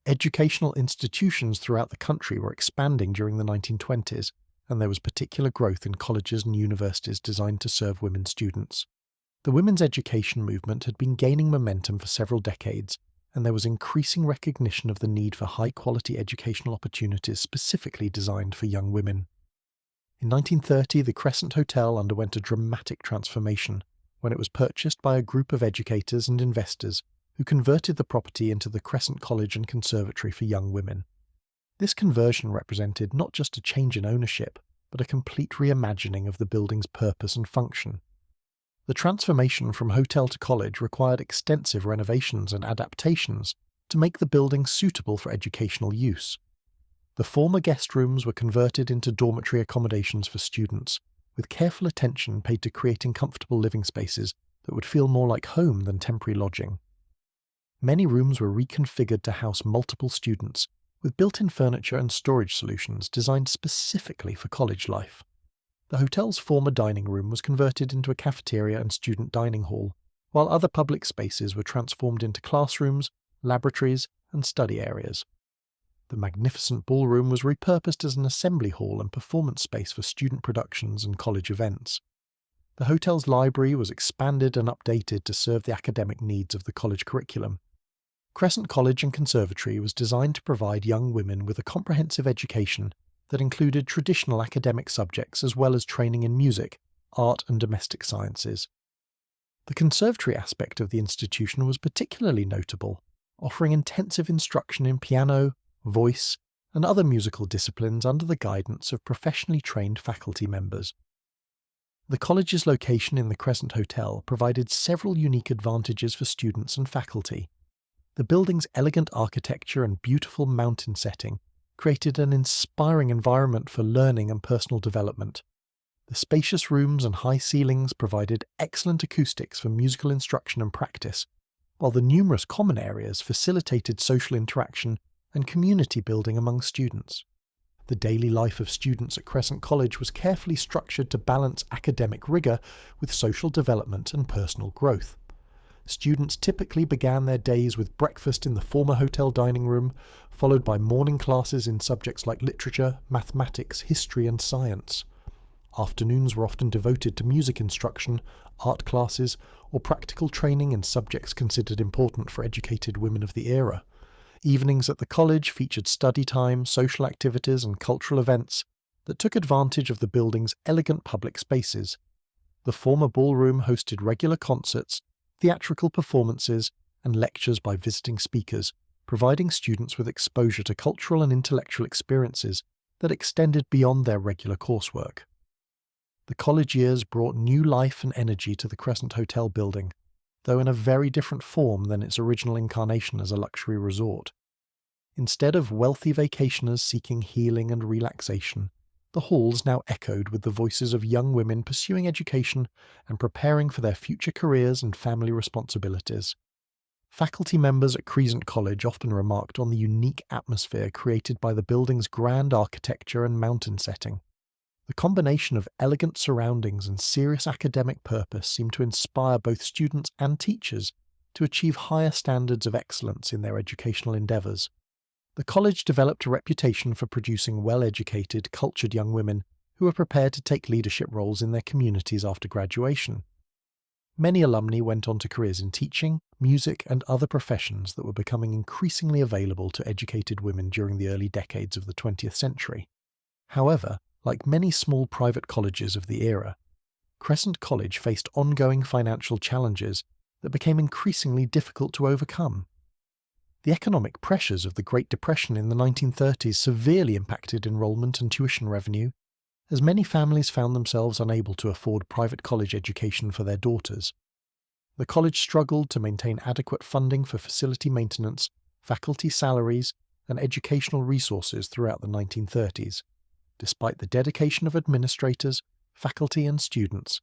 Educational institutions throughout the country were expanding during the 1920s, and there was particular growth in colleges and universities designed to serve women students. The women's education movement had been gaining momentum for several decades, and there was increasing recognition of the need for high-quality educational opportunities specifically designed for young women. In 1930, the Crescent Hotel underwent a dramatic transformation when it was purchased by a group of educators and investors who converted the property into the Crescent College and Conservatory for Young Women. This conversion represented not just a change in ownership, but a complete reimagining of the building's purpose and function. The transformation from hotel to college required extensive renovations and adaptations to make the building suitable for educational use. The former guest rooms were converted into dormitory accommodations for students, with careful attention paid to creating comfortable living spaces that would feel more like home than temporary lodging. Many rooms were reconfigured to house multiple students, with built-in furniture and storage solutions designed specifically for college life. The hotel's former dining room was converted into a cafeteria and student dining hall, while other public spaces were transformed into classrooms, laboratories, and study areas. The magnificent ballroom was repurposed as an assembly hall and performance space for student productions and college events. The hotel's library was expanded and updated to serve the academic needs of the college curriculum. Crescent College and Conservatory was designed to provide young women with a comprehensive education that included traditional academic subjects as well as training in music, art, and domestic sciences. The conservatory aspect of the institution was particularly notable, offering intensive instruction in piano, voice, and other musical disciplines under the guidance of professionally trained faculty members. The college's location in the Crescent Hotel provided several unique advantages for students and faculty. The building's elegant architecture and beautiful mountain setting created an inspiring environment for learning and personal development. The spacious rooms and high ceilings provided excellent acoustics for musical instruction and practice, while the numerous common areas facilitated social interaction and community building among students. The daily life of students at Crescent College was carefully structured to balance academic rigor with social development and personal growth. Students typically began their days with breakfast in the former hotel dining room, followed by morning classes in subjects like literature, mathematics, history, and science. Afternoons were often devoted to music instruction, art classes, or practical training in subjects considered important for educated women of the era. Evenings at the college featured study time, social activities, and cultural events that took advantage of the building's elegant public spaces. The former ballroom hosted regular concerts, theatrical performances, and lectures by visiting speakers, providing students with exposure to cultural and intellectual experiences that extended beyond their regular coursework. The college years brought new life and energy to the Crescent Hotel building, though in a very different form than its original incarnation as a luxury resort. Instead of wealthy vacationers seeking healing and relaxation, the halls now echoed with the voices of young women pursuing education and preparing for their future careers and family responsibilities. Faculty members at Crescent College often remarked on the unique atmosphere created by the building's grand architecture and mountain setting. The combination of elegant surroundings and serious academic purpose seemed to inspire both students and teachers to achieve higher standards of excellence in their educational endeavours. The college developed a reputation for producing well-educated, cultured young women who were prepared to take leadership roles in their communities after graduation. Many alumni went on to careers in teaching, music, and other professions that were becoming increasingly available to educated women during the early decades of the 20th century. However, like many small private colleges of the era, Crescent College faced ongoing financial challenges that became increasingly difficult to overcome. The economic pressures of the Great Depression in the 1930s severely impacted enrollment and tuition revenue, as many families found themselves unable to afford private college education for their daughters. The college struggled to maintain adequate funding for facility maintenance, faculty salaries, and educational resources throughout the 1930s. Despite the dedication of administrators, faculty, and students,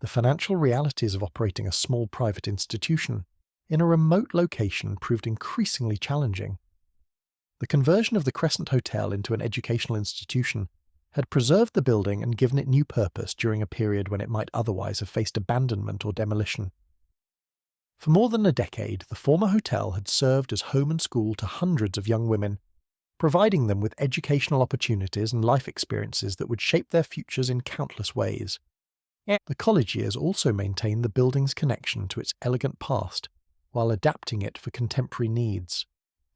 the financial realities of operating a small private institution in a remote location proved increasingly challenging. The conversion of the Crescent Hotel into an educational institution had preserved the building and given it new purpose during a period when it might otherwise have faced abandonment or demolition. For more than a decade, the former hotel had served as home and school to hundreds of young women, providing them with educational opportunities and life experiences that would shape their futures in countless ways. The college years also maintained the building's connection to its elegant past, while adapting it for contemporary needs.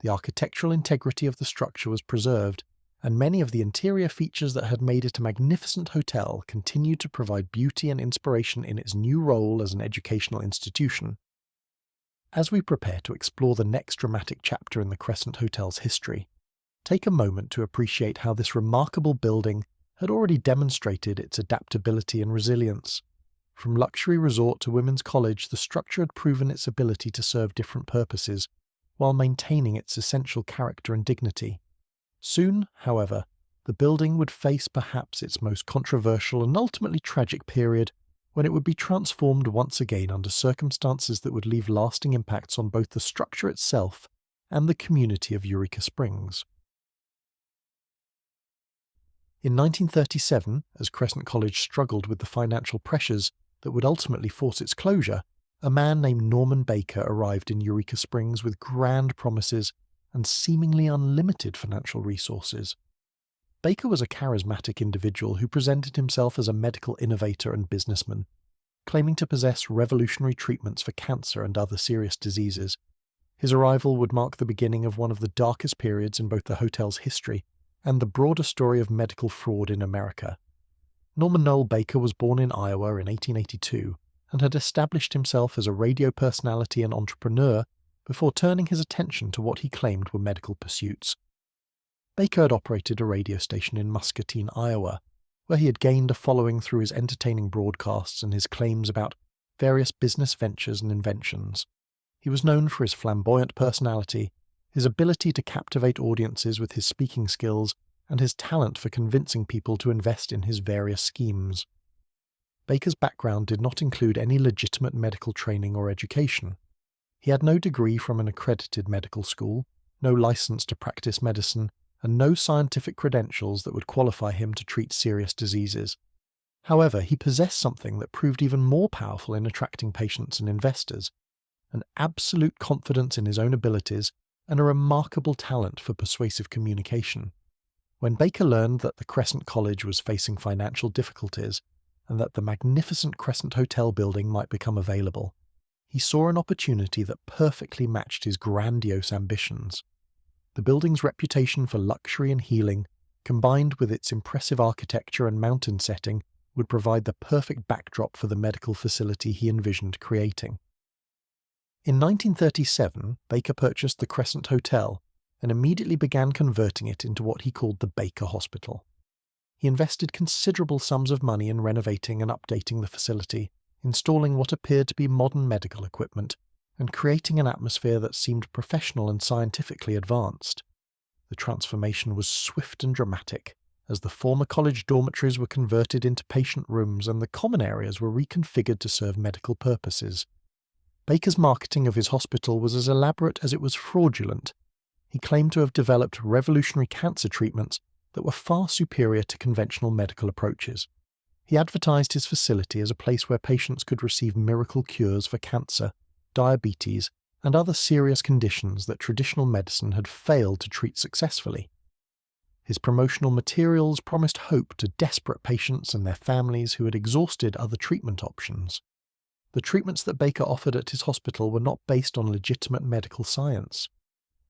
The architectural integrity of the structure was preserved, and many of the interior features that had made it a magnificent hotel continued to provide beauty and inspiration in its new role as an educational institution. As we prepare to explore the next dramatic chapter in the Crescent Hotel's history, take a moment to appreciate how this remarkable building had already demonstrated its adaptability and resilience. From luxury resort to women's college, the structure had proven its ability to serve different purposes, while maintaining its essential character and dignity. Soon, however, the building would face perhaps its most controversial and ultimately tragic period, when it would be transformed once again under circumstances that would leave lasting impacts on both the structure itself and the community of Eureka Springs. In 1937, as Crescent College struggled with the financial pressures that would ultimately force its closure, a man named Norman Baker arrived in Eureka Springs with grand promises and seemingly unlimited financial resources. Baker was a charismatic individual who presented himself as a medical innovator and businessman, claiming to possess revolutionary treatments for cancer and other serious diseases. His arrival would mark the beginning of one of the darkest periods in both the hotel's history and the broader story of medical fraud in America. Norman Noel Baker was born in Iowa in 1882 and had established himself as a radio personality and entrepreneur before turning his attention to what he claimed were medical pursuits. Baker had operated a radio station in Muscatine, Iowa, where he had gained a following through his entertaining broadcasts and his claims about various business ventures and inventions. He was known for his flamboyant personality, his ability to captivate audiences with his speaking skills, and his talent for convincing people to invest in his various schemes. Baker's background did not include any legitimate medical training or education. He had no degree from an accredited medical school, no license to practice medicine, and no scientific credentials that would qualify him to treat serious diseases. However, he possessed something that proved even more powerful in attracting patients and investors: an absolute confidence in his own abilities and a remarkable talent for persuasive communication. When Baker learned that the Crescent College was facing financial difficulties and that the magnificent Crescent Hotel building might become available, he saw an opportunity that perfectly matched his grandiose ambitions. The building's reputation for luxury and healing, combined with its impressive architecture and mountain setting, would provide the perfect backdrop for the medical facility he envisioned creating. In 1937, Baker purchased the Crescent Hotel and immediately began converting it into what he called the Baker Hospital. He invested considerable sums of money in renovating and updating the facility, installing what appeared to be modern medical equipment, and creating an atmosphere that seemed professional and scientifically advanced. The transformation was swift and dramatic, as the former college dormitories were converted into patient rooms and the common areas were reconfigured to serve medical purposes. Baker's marketing of his hospital was as elaborate as it was fraudulent. He claimed to have developed revolutionary cancer treatments that were far superior to conventional medical approaches. He advertised his facility as a place where patients could receive miracle cures for cancer, diabetes, and other serious conditions that traditional medicine had failed to treat successfully. His promotional materials promised hope to desperate patients and their families who had exhausted other treatment options. The treatments that Baker offered at his hospital were not based on legitimate medical science.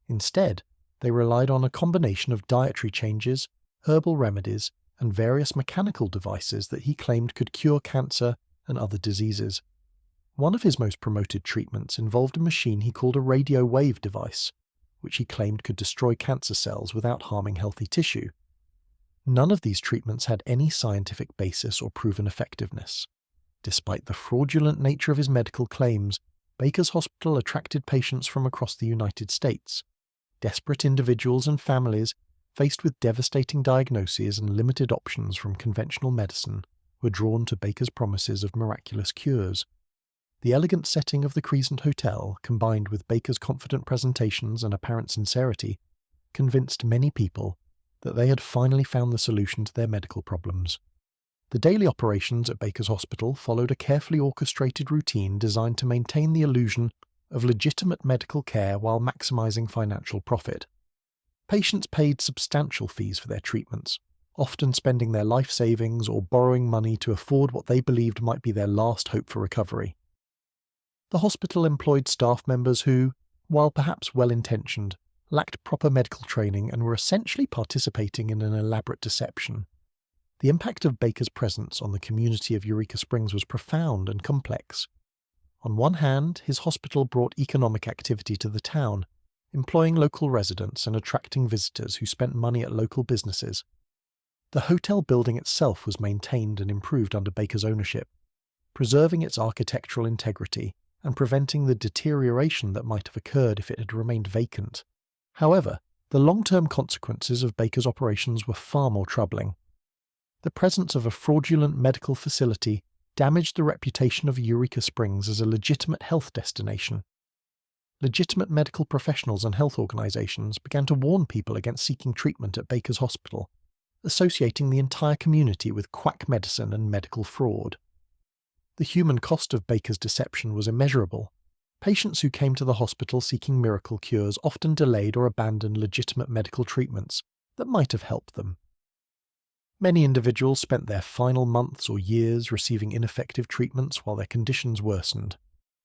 Instead, they relied on a combination of dietary changes, herbal remedies, and various mechanical devices that he claimed could cure cancer, and other diseases. One of his most promoted treatments involved a machine he called a radio wave device, which he claimed could destroy cancer cells without harming healthy tissue. None of these treatments had any scientific basis or proven effectiveness. Despite the fraudulent nature of his medical claims, Baker's Hospital attracted patients from across the United States. Desperate individuals and families, faced with devastating diagnoses and limited options from conventional medicine, were drawn to Baker's promises of miraculous cures. The elegant setting of the Crescent Hotel, combined with Baker's confident presentations and apparent sincerity, convinced many people that they had finally found the solution to their medical problems. The daily operations at Baker's Hospital followed a carefully orchestrated routine designed to maintain the illusion of legitimate medical care while maximizing financial profit. Patients paid substantial fees for their treatments, often spending their life savings or borrowing money to afford what they believed might be their last hope for recovery. The hospital employed staff members who, while perhaps well-intentioned, lacked proper medical training and were essentially participating in an elaborate deception. The impact of Baker's presence on the community of Eureka Springs was profound and complex. On one hand, his hospital brought economic activity to the town, employing local residents and attracting visitors who spent money at local businesses. The hotel building itself was maintained and improved under Baker's ownership, preserving its architectural integrity and preventing the deterioration that might have occurred if it had remained vacant. However, the long-term consequences of Baker's operations were far more troubling. The presence of a fraudulent medical facility damaged the reputation of Eureka Springs as a legitimate health destination. Legitimate medical professionals and health organizations began to warn people against seeking treatment at Baker's Hospital, associating the entire community with quack medicine and medical fraud. The human cost of Baker's deception was immeasurable. Patients who came to the hospital seeking miracle cures often delayed or abandoned legitimate medical treatments that might have helped them. Many individuals spent their final months or years receiving ineffective treatments while their conditions worsened,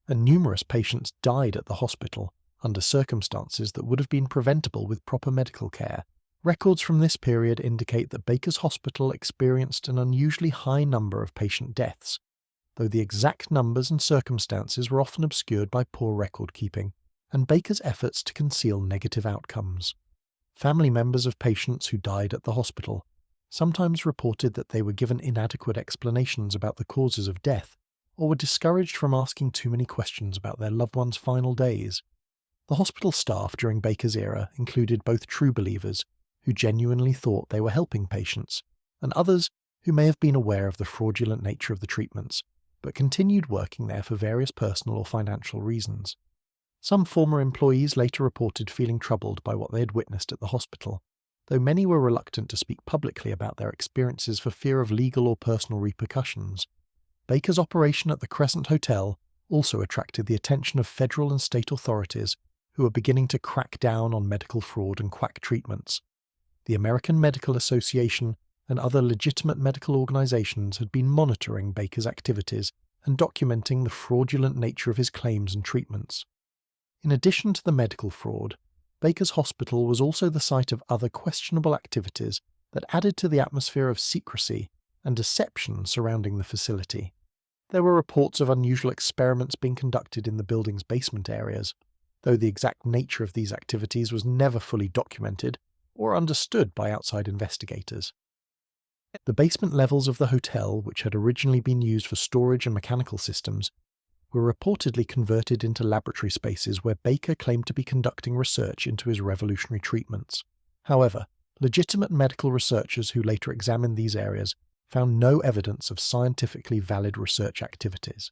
and numerous patients died at the hospital under circumstances that would have been preventable with proper medical care. Records from this period indicate that Baker's Hospital experienced an unusually high number of patient deaths, though the exact numbers and circumstances were often obscured by poor record-keeping and Baker's efforts to conceal negative outcomes. Family members of patients who died at the hospital sometimes reported that they were given inadequate explanations about the causes of death or were discouraged from asking too many questions about their loved ones' final days. The hospital staff during Baker's era included both true believers, who genuinely thought they were helping patients, and others who may have been aware of the fraudulent nature of the treatments, but continued working there for various personal or financial reasons. Some former employees later reported feeling troubled by what they had witnessed at the hospital, though many were reluctant to speak publicly about their experiences for fear of legal or personal repercussions. Baker's operation at the Crescent Hotel also attracted the attention of federal and state authorities who were beginning to crack down on medical fraud and quack treatments. The American Medical Association and other legitimate medical organizations had been monitoring Baker's activities and documenting the fraudulent nature of his claims and treatments. In addition to the medical fraud, Baker's Hospital was also the site of other questionable activities that added to the atmosphere of secrecy and deception surrounding the facility. There were reports of unusual experiments being conducted in the building's basement areas, though the exact nature of these activities was never fully documented or understood by outside investigators. The basement levels of the hotel, which had originally been used for storage and mechanical systems, were reportedly converted into laboratory spaces where Baker claimed to be conducting research into his revolutionary treatments. However, legitimate medical researchers who later examined these areas found no evidence of scientifically valid research activities.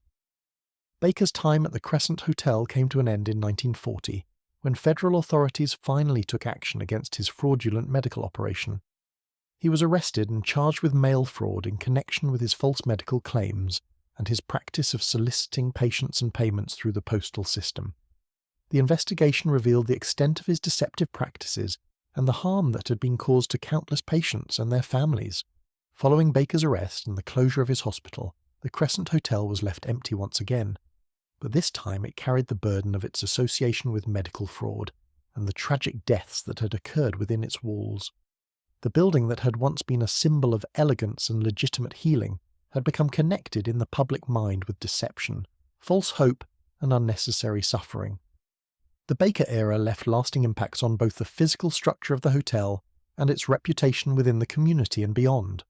Baker's time at the Crescent Hotel came to an end in 1940, when federal authorities finally took action against his fraudulent medical operation. He was arrested and charged with mail fraud in connection with his false medical claims and his practice of soliciting patients and payments through the postal system. The investigation revealed the extent of his deceptive practices and the harm that had been caused to countless patients and their families. Following Baker's arrest and the closure of his hospital, the Crescent Hotel was left empty once again, but this time it carried the burden of its association with medical fraud and the tragic deaths that had occurred within its walls. The building that had once been a symbol of elegance and legitimate healing had become connected in the public mind with deception, false hope, and unnecessary suffering. The Baker era left lasting impacts on both the physical structure of the hotel and its reputation within the community and beyond.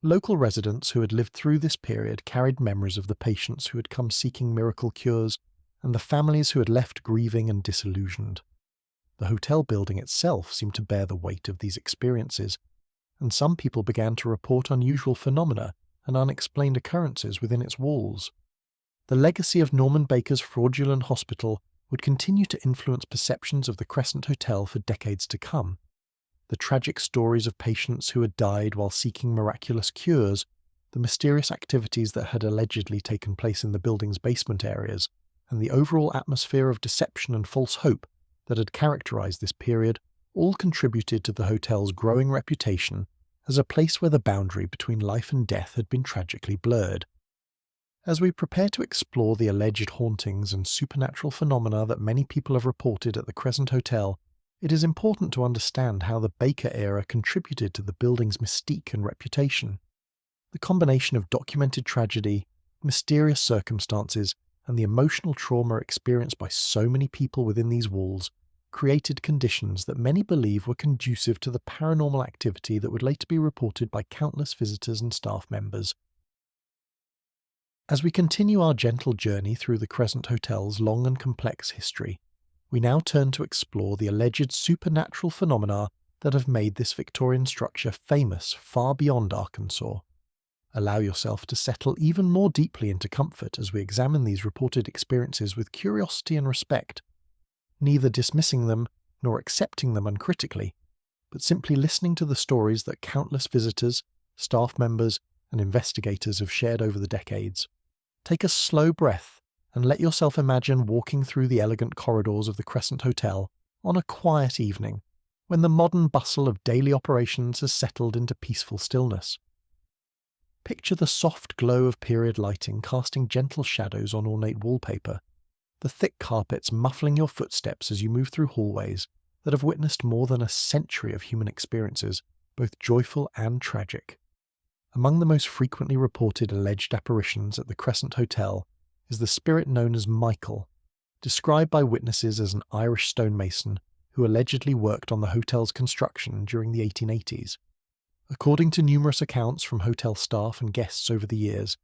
Local residents who had lived through this period carried memories of the patients who had come seeking miracle cures and the families who had left grieving and disillusioned. The hotel building itself seemed to bear the weight of these experiences, and some people began to report unusual phenomena and unexplained occurrences within its walls. The legacy of Norman Baker's fraudulent hospital would continue to influence perceptions of the Crescent Hotel for decades to come. The tragic stories of patients who had died while seeking miraculous cures, the mysterious activities that had allegedly taken place in the building's basement areas, and the overall atmosphere of deception and false hope that had characterized this period all contributed to the hotel's growing reputation as a place where the boundary between life and death had been tragically blurred. As we prepare to explore the alleged hauntings and supernatural phenomena that many people have reported at the Crescent Hotel, it is important to understand how the Baker era contributed to the building's mystique and reputation. The combination of documented tragedy, mysterious circumstances, and the emotional trauma experienced by so many people within these walls created conditions that many believe were conducive to the paranormal activity that would later be reported by countless visitors and staff members. As we continue our gentle journey through the Crescent Hotel's long and complex history, we now turn to explore the alleged supernatural phenomena that have made this Victorian structure famous far beyond Arkansas. Allow yourself to settle even more deeply into comfort as we examine these reported experiences with curiosity and respect, neither dismissing them nor accepting them uncritically, but simply listening to the stories that countless visitors, staff members, and investigators have shared over the decades. Take a slow breath and let yourself imagine walking through the elegant corridors of the Crescent Hotel on a quiet evening, when the modern bustle of daily operations has settled into peaceful stillness. Picture the soft glow of period lighting casting gentle shadows on ornate wallpaper, the thick carpets muffling your footsteps as you move through hallways that have witnessed more than a century of human experiences, both joyful and tragic. Among the most frequently reported alleged apparitions at the Crescent Hotel is the spirit known as Michael, described by witnesses as an Irish stonemason who allegedly worked on the hotel's construction during the 1880s. According to numerous accounts from hotel staff and guests over the years,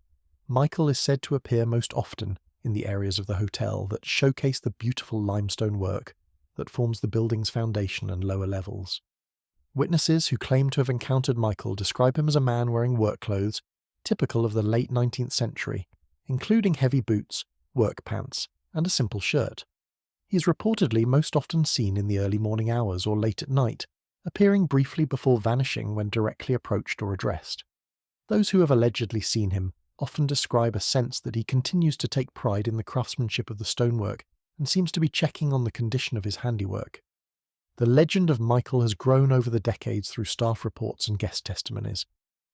Michael is said to appear most often in the areas of the hotel that showcase the beautiful limestone work that forms the building's foundation and lower levels. Witnesses who claim to have encountered Michael describe him as a man wearing work clothes typical of the late 19th century, including heavy boots, work pants, and a simple shirt. He is reportedly most often seen in the early morning hours or late at night, appearing briefly before vanishing when directly approached or addressed. Those who have allegedly seen him often describe a sense that he continues to take pride in the craftsmanship of the stonework and seems to be checking on the condition of his handiwork. The legend of Michael has grown over the decades through staff reports and guest testimonies.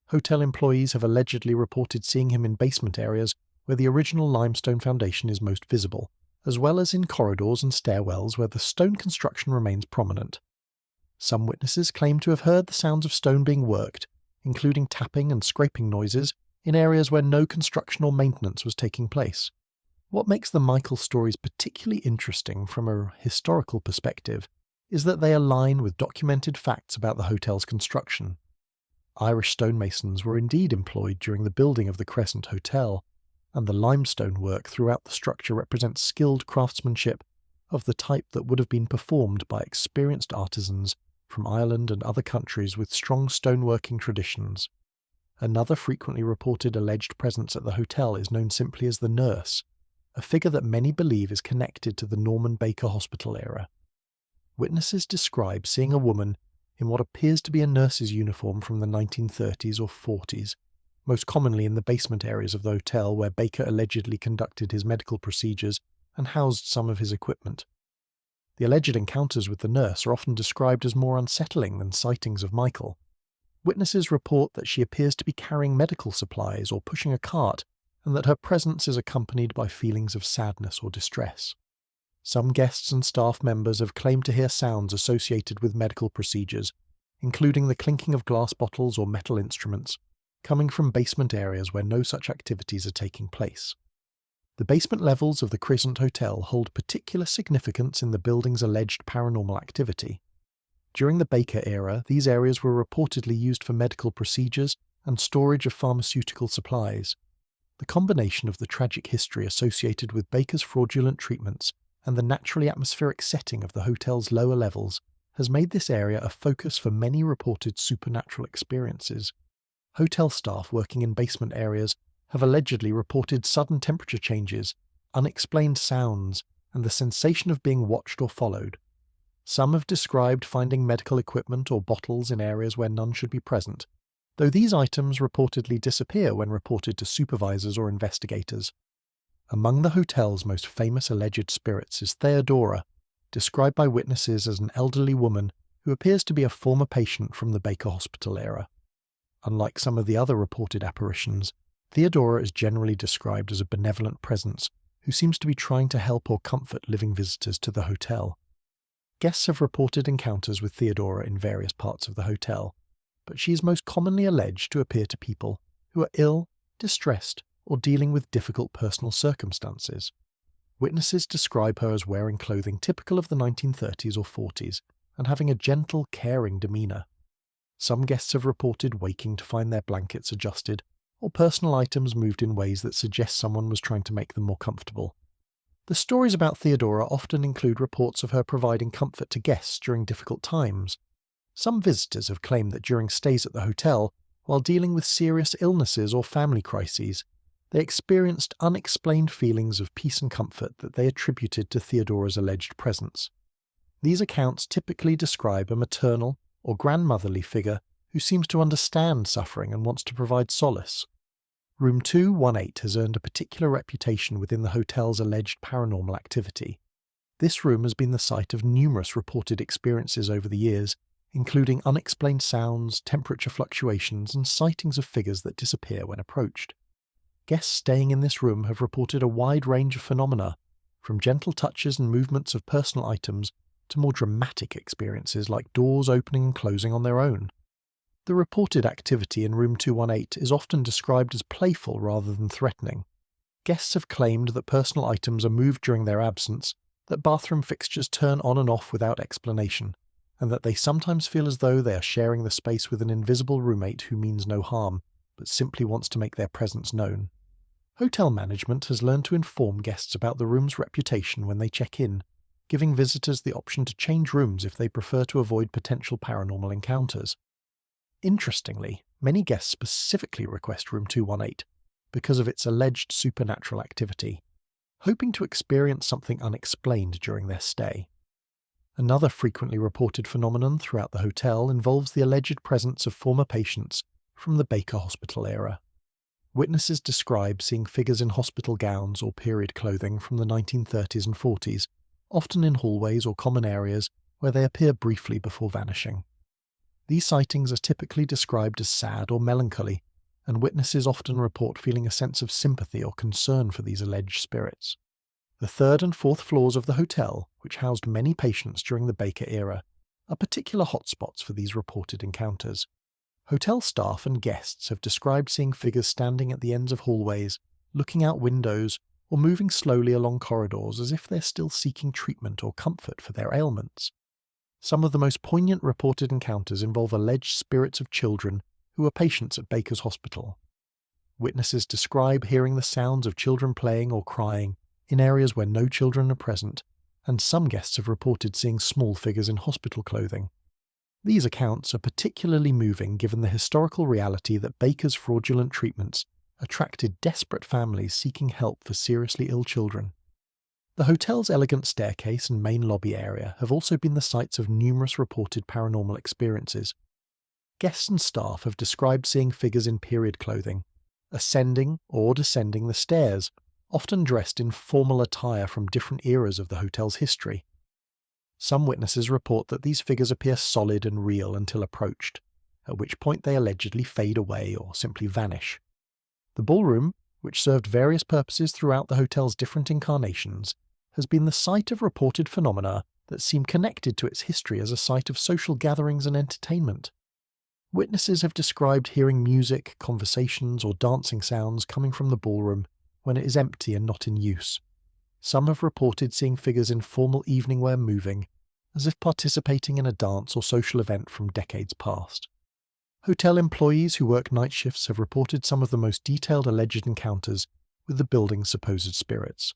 Hotel employees have allegedly reported seeing him in basement areas where the original limestone foundation is most visible, as well as in corridors and stairwells where the stone construction remains prominent. Some witnesses claim to have heard the sounds of stone being worked, including tapping and scraping noises, in areas where no construction or maintenance was taking place. What makes the Michael stories particularly interesting from a historical perspective is that they align with documented facts about the hotel's construction. Irish stonemasons were indeed employed during the building of the Crescent Hotel, and the limestone work throughout the structure represents skilled craftsmanship of the type that would have been performed by experienced artisans from Ireland and other countries with strong stoneworking traditions. Another frequently reported alleged presence at the hotel is known simply as the nurse, a figure that many believe is connected to the Norman Baker Hospital era. Witnesses describe seeing a woman in what appears to be a nurse's uniform from the 1930s or 40s, most commonly in the basement areas of the hotel where Baker allegedly conducted his medical procedures and housed some of his equipment. The alleged encounters with the nurse are often described as more unsettling than sightings of Michael. Witnesses report that she appears to be carrying medical supplies or pushing a cart, and that her presence is accompanied by feelings of sadness or distress. Some guests and staff members have claimed to hear sounds associated with medical procedures, including the clinking of glass bottles or metal instruments, coming from basement areas where no such activities are taking place. The basement levels of the Crescent Hotel hold particular significance in the building's alleged paranormal activity. During the Baker era, these areas were reportedly used for medical procedures and storage of pharmaceutical supplies. The combination of the tragic history associated with Baker's fraudulent treatments and the naturally atmospheric setting of the hotel's lower levels has made this area a focus for many reported supernatural experiences. Hotel staff working in basement areas have allegedly reported sudden temperature changes, unexplained sounds, and the sensation of being watched or followed. Some have described finding medical equipment or bottles in areas where none should be present, though these items reportedly disappear when reported to supervisors or investigators. Among the hotel's most famous alleged spirits is Theodora, described by witnesses as an elderly woman who appears to be a former patient from the Baker Hospital era. Unlike some of the other reported apparitions, Theodora is generally described as a benevolent presence who seems to be trying to help or comfort living visitors to the hotel. Guests have reported encounters with Theodora in various parts of the hotel, but she is most commonly alleged to appear to people who are ill, distressed, or dealing with difficult personal circumstances. Witnesses describe her as wearing clothing typical of the 1930s or 40s and having a gentle, caring demeanour. Some guests have reported waking to find their blankets adjusted or personal items moved in ways that suggest someone was trying to make them more comfortable. The stories about Theodora often include reports of her providing comfort to guests during difficult times. Some visitors have claimed that during stays at the hotel, while dealing with serious illnesses or family crises, they experienced unexplained feelings of peace and comfort that they attributed to Theodora's alleged presence. These accounts typically describe a maternal or grandmotherly figure who seems to understand suffering and wants to provide solace. Room 218 has earned a particular reputation within the hotel's alleged paranormal activity. This room has been the site of numerous reported experiences over the years, including unexplained sounds, temperature fluctuations, and sightings of figures that disappear when approached. Guests staying in this room have reported a wide range of phenomena, from gentle touches and movements of personal items to more dramatic experiences like doors opening and closing on their own. The reported activity in room 218 is often described as playful rather than threatening. Guests have claimed that personal items are moved during their absence, that bathroom fixtures turn on and off without explanation, and that they sometimes feel as though they are sharing the space with an invisible roommate who means no harm, but simply wants to make their presence known. Hotel management has learned to inform guests about the room's reputation when they check in, giving visitors the option to change rooms if they prefer to avoid potential paranormal encounters. Interestingly, many guests specifically request room 218 because of its alleged supernatural activity, hoping to experience something unexplained during their stay. Another frequently reported phenomenon throughout the hotel involves the alleged presence of former patients from the Baker Hospital era. Witnesses describe seeing figures in hospital gowns or period clothing from the 1930s and 40s, often in hallways or common areas where they appear briefly before vanishing. These sightings are typically described as sad or melancholy, and witnesses often report feeling a sense of sympathy or concern for these alleged spirits. The third and fourth floors of the hotel, which housed many patients during the Baker era, are particular hotspots for these reported encounters. Hotel staff and guests have described seeing figures standing at the ends of hallways, looking out windows, or moving slowly along corridors as if they're still seeking treatment or comfort for their ailments. Some of the most poignant reported encounters involve alleged spirits of children who are patients at Baker's Hospital. Witnesses describe hearing the sounds of children playing or crying in areas where no children are present, and some guests have reported seeing small figures in hospital clothing. These accounts are particularly moving given the historical reality that Baker's fraudulent treatments attracted desperate families seeking help for seriously ill children. The hotel's elegant staircase and main lobby area have also been the sites of numerous reported paranormal experiences. Guests and staff have described seeing figures in period clothing, ascending or descending the stairs, often dressed in formal attire from different eras of the hotel's history. Some witnesses report that these figures appear solid and real until approached, at which point they allegedly fade away or simply vanish. The ballroom, which served various purposes throughout the hotel's different incarnations, has been the site of reported phenomena that seem connected to its history as a site of social gatherings and entertainment. Witnesses have described hearing music, conversations, or dancing sounds coming from the ballroom when it is empty and not in use. Some have reported seeing figures in formal evening wear moving, as if participating in a dance or social event from decades past. Hotel employees who work night shifts have reported some of the most detailed alleged encounters with the building's supposed spirits.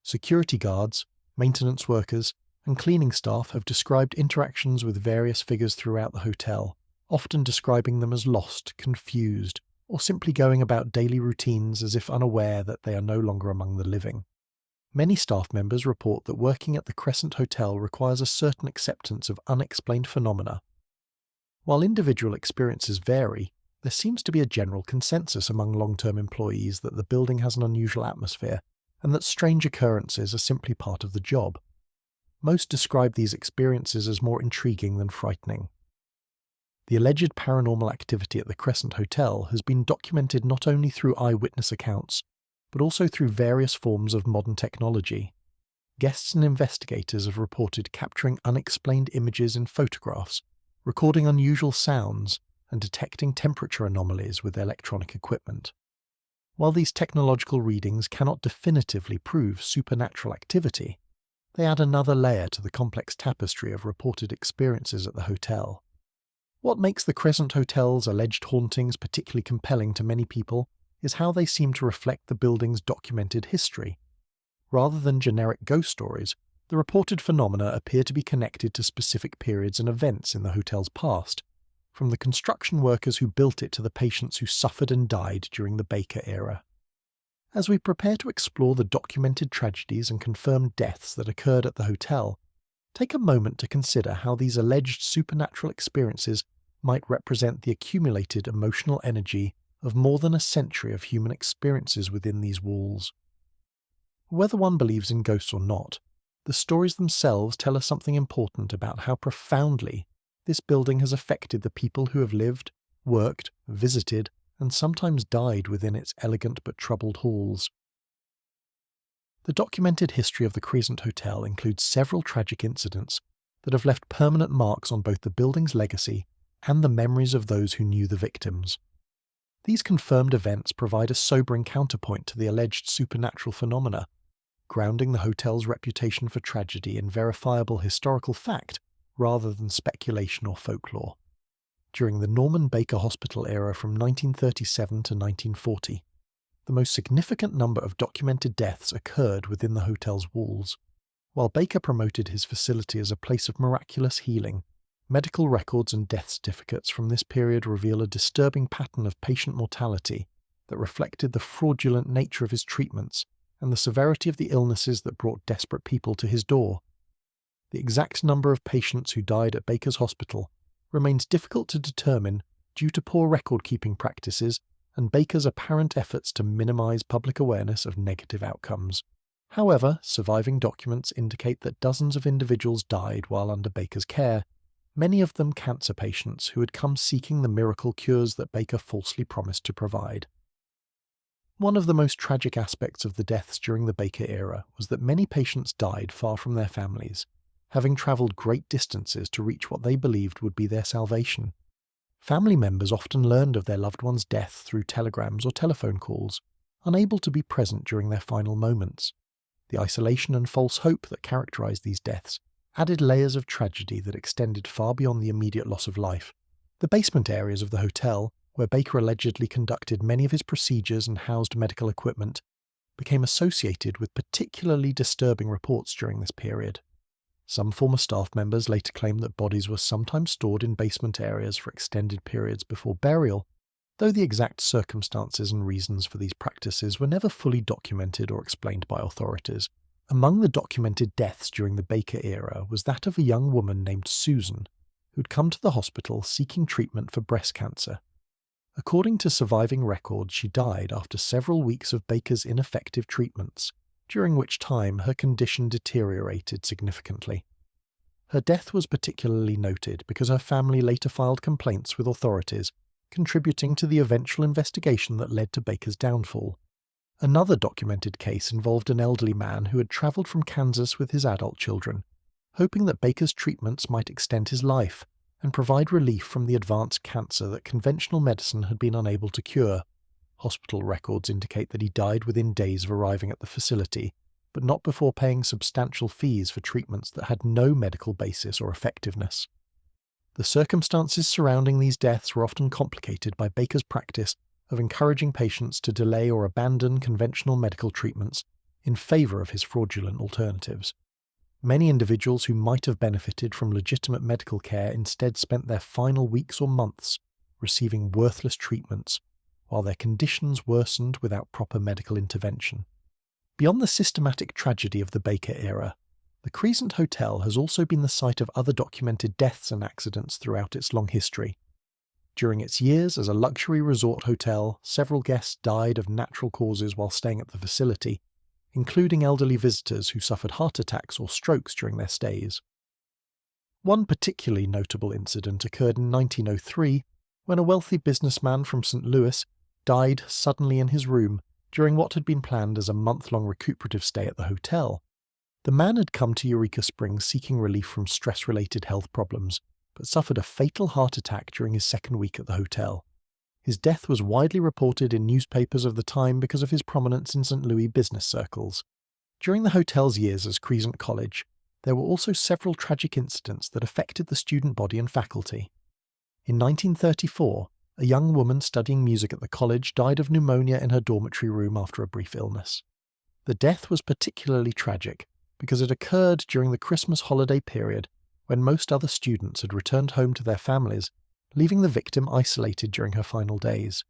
Security guards, maintenance workers, and cleaning staff have described interactions with various figures throughout the hotel, often describing them as lost, confused, or simply going about daily routines as if unaware that they are no longer among the living. Many staff members report that working at the Crescent Hotel requires a certain acceptance of unexplained phenomena. While individual experiences vary, there seems to be a general consensus among long-term employees that the building has an unusual atmosphere and that strange occurrences are simply part of the job. Most describe these experiences as more intriguing than frightening. The alleged paranormal activity at the Crescent Hotel has been documented not only through eyewitness accounts, but also through various forms of modern technology. Guests and investigators have reported capturing unexplained images in photographs, recording unusual sounds, and detecting temperature anomalies with electronic equipment. While these technological readings cannot definitively prove supernatural activity, they add another layer to the complex tapestry of reported experiences at the hotel. What makes the Crescent Hotel's alleged hauntings particularly compelling to many people is how they seem to reflect the building's documented history. Rather than generic ghost stories, the reported phenomena appear to be connected to specific periods and events in the hotel's past, from the construction workers who built it to the patients who suffered and died during the Baker era. As we prepare to explore the documented tragedies and confirmed deaths that occurred at the hotel, take a moment to consider how these alleged supernatural experiences might represent the accumulated emotional energy of more than a century of human experiences within these walls. Whether one believes in ghosts or not, the stories themselves tell us something important about how profoundly this building has affected the people who have lived, worked, visited, and sometimes died within its elegant but troubled halls. The documented history of the Crescent Hotel includes several tragic incidents that have left permanent marks on both the building's legacy and the memories of those who knew the victims. These confirmed events provide a sobering counterpoint to the alleged supernatural phenomena, grounding the hotel's reputation for tragedy in verifiable historical fact rather than speculation or folklore. During the Norman Baker Hospital era from 1937 to 1940, the most significant number of documented deaths occurred within the hotel's walls. While Baker promoted his facility as a place of miraculous healing, medical records and death certificates from this period reveal a disturbing pattern of patient mortality that reflected the fraudulent nature of his treatments and the severity of the illnesses that brought desperate people to his door. The exact number of patients who died at Baker's Hospital remains difficult to determine due to poor record-keeping practices and Baker's apparent efforts to minimize public awareness of negative outcomes. However, surviving documents indicate that dozens of individuals died while under Baker's care, many of them cancer patients who had come seeking the miracle cures that Baker falsely promised to provide. One of the most tragic aspects of the deaths during the Baker era was that many patients died far from their families, having travelled great distances to reach what they believed would be their salvation. Family members often learned of their loved one's death through telegrams or telephone calls, unable to be present during their final moments. The isolation and false hope that characterized these deaths added layers of tragedy that extended far beyond the immediate loss of life. The basement areas of the hotel, where Baker allegedly conducted many of his procedures and housed medical equipment, became associated with particularly disturbing reports during this period. Some former staff members later claimed that bodies were sometimes stored in basement areas for extended periods before burial, though the exact circumstances and reasons for these practices were never fully documented or explained by authorities. Among the documented deaths during the Baker era was that of a young woman named Susan, who'd come to the hospital seeking treatment for breast cancer. According to surviving records, she died after several weeks of Baker's ineffective treatments, during which time her condition deteriorated significantly. Her death was particularly noted because her family later filed complaints with authorities, contributing to the eventual investigation that led to Baker's downfall. Another documented case involved an elderly man who had travelled from Kansas with his adult children, hoping that Baker's treatments might extend his life, and provide relief from the advanced cancer that conventional medicine had been unable to cure. Hospital records indicate that he died within days of arriving at the facility, but not before paying substantial fees for treatments that had no medical basis or effectiveness. The circumstances surrounding these deaths were often complicated by Baker's practice of encouraging patients to delay or abandon conventional medical treatments in favour of his fraudulent alternatives. Many individuals who might have benefited from legitimate medical care instead spent their final weeks or months receiving worthless treatments, while their conditions worsened without proper medical intervention. Beyond the systematic tragedy of the Baker era, the Crescent Hotel has also been the site of other documented deaths and accidents throughout its long history. During its years as a luxury resort hotel, several guests died of natural causes while staying at the facility, including elderly visitors who suffered heart attacks or strokes during their stays. One particularly notable incident occurred in 1903 when a wealthy businessman from St. Louis died suddenly in his room during what had been planned as a month-long recuperative stay at the hotel. The man had come to Eureka Springs seeking relief from stress-related health problems, but suffered a fatal heart attack during his second week at the hotel. His death was widely reported in newspapers of the time because of his prominence in St. Louis business circles. During the hotel's years as Crescent College, there were also several tragic incidents that affected the student body and faculty. In 1934, a young woman studying music at the college died of pneumonia in her dormitory room after a brief illness. The death was particularly tragic because it occurred during the Christmas holiday period when most other students had returned home to their families, leaving the victim isolated during her final days.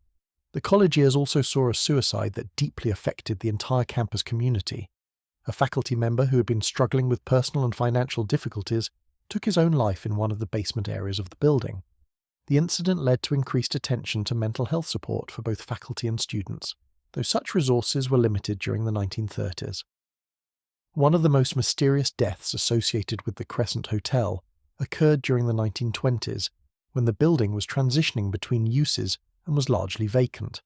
The college years also saw a suicide that deeply affected the entire campus community. A faculty member who had been struggling with personal and financial difficulties took his own life in one of the basement areas of the building. The incident led to increased attention to mental health support for both faculty and students, though such resources were limited during the 1930s. One of the most mysterious deaths associated with the Crescent Hotel occurred during the 1920s, when the building was transitioning between uses and was largely vacant.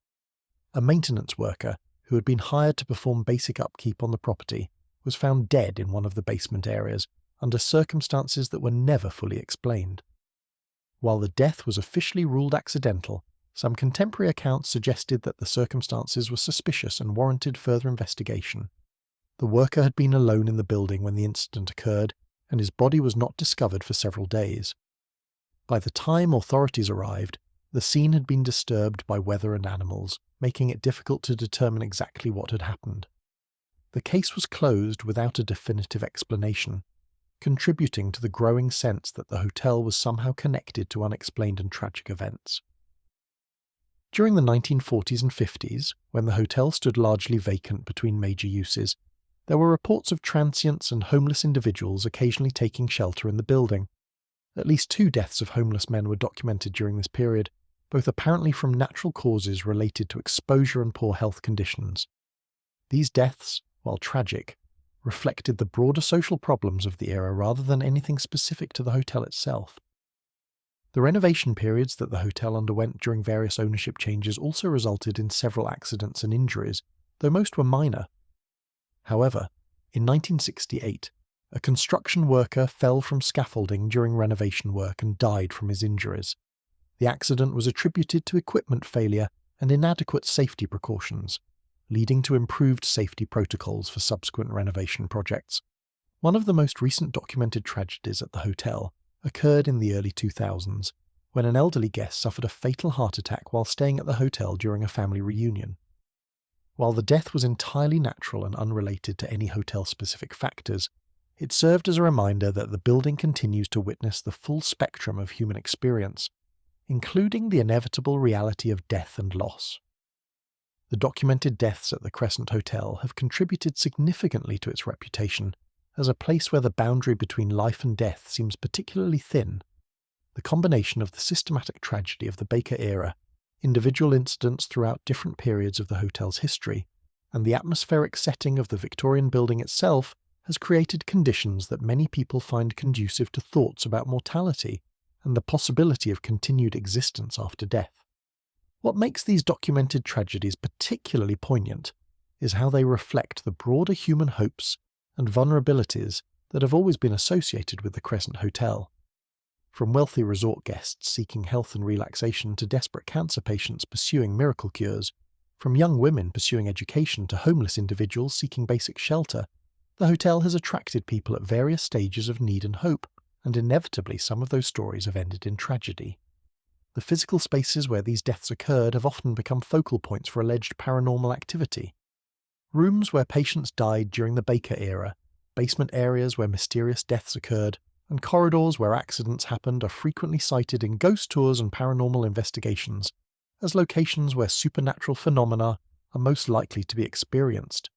A maintenance worker, who had been hired to perform basic upkeep on the property, was found dead in one of the basement areas under circumstances that were never fully explained. While the death was officially ruled accidental, some contemporary accounts suggested that the circumstances were suspicious and warranted further investigation. The worker had been alone in the building when the incident occurred, and his body was not discovered for several days. By the time authorities arrived, the scene had been disturbed by weather and animals, making it difficult to determine exactly what had happened. The case was closed without a definitive explanation, contributing to the growing sense that the hotel was somehow connected to unexplained and tragic events. During the 1940s and 50s, when the hotel stood largely vacant between major uses, there were reports of transients and homeless individuals occasionally taking shelter in the building. At least 2 deaths of homeless men were documented during this period, both apparently from natural causes related to exposure and poor health conditions. These deaths, while tragic, reflected the broader social problems of the era rather than anything specific to the hotel itself. The renovation periods that the hotel underwent during various ownership changes also resulted in several accidents and injuries, though most were minor. However, in 1968, a construction worker fell from scaffolding during renovation work and died from his injuries. The accident was attributed to equipment failure and inadequate safety precautions, leading to improved safety protocols for subsequent renovation projects. One of the most recent documented tragedies at the hotel occurred in the early 2000s, when an elderly guest suffered a fatal heart attack while staying at the hotel during a family reunion. While the death was entirely natural and unrelated to any hotel-specific factors, it served as a reminder that the building continues to witness the full spectrum of human experience, including the inevitable reality of death and loss. The documented deaths at the Crescent Hotel have contributed significantly to its reputation as a place where the boundary between life and death seems particularly thin. The combination of the systematic tragedy of the Baker era, individual incidents throughout different periods of the hotel's history, and the atmospheric setting of the Victorian building itself has created conditions that many people find conducive to thoughts about mortality and the possibility of continued existence after death. What makes these documented tragedies particularly poignant is how they reflect the broader human hopes and vulnerabilities that have always been associated with the Crescent Hotel. from wealthy resort guests seeking health and relaxation to desperate cancer patients pursuing miracle cures, from young women pursuing education to homeless individuals seeking basic shelter. The hotel has attracted people at various stages of need and hope, and inevitably some of those stories have ended in tragedy. The physical spaces where these deaths occurred have often become focal points for alleged paranormal activity. Rooms where patients died during the Baker era, basement areas where mysterious deaths occurred, and corridors where accidents happened are frequently cited in ghost tours and paranormal investigations as locations where supernatural phenomena are most likely to be experienced.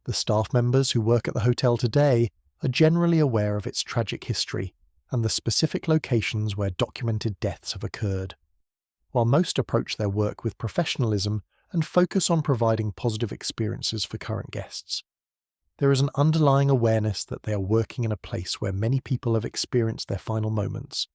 The staff members who work at the hotel today are generally aware of its tragic history and the specific locations where documented deaths have occurred. While most approach their work with professionalism and focus on providing positive experiences for current guests, there is an underlying awareness that they are working in a place where many people have experienced their final moments.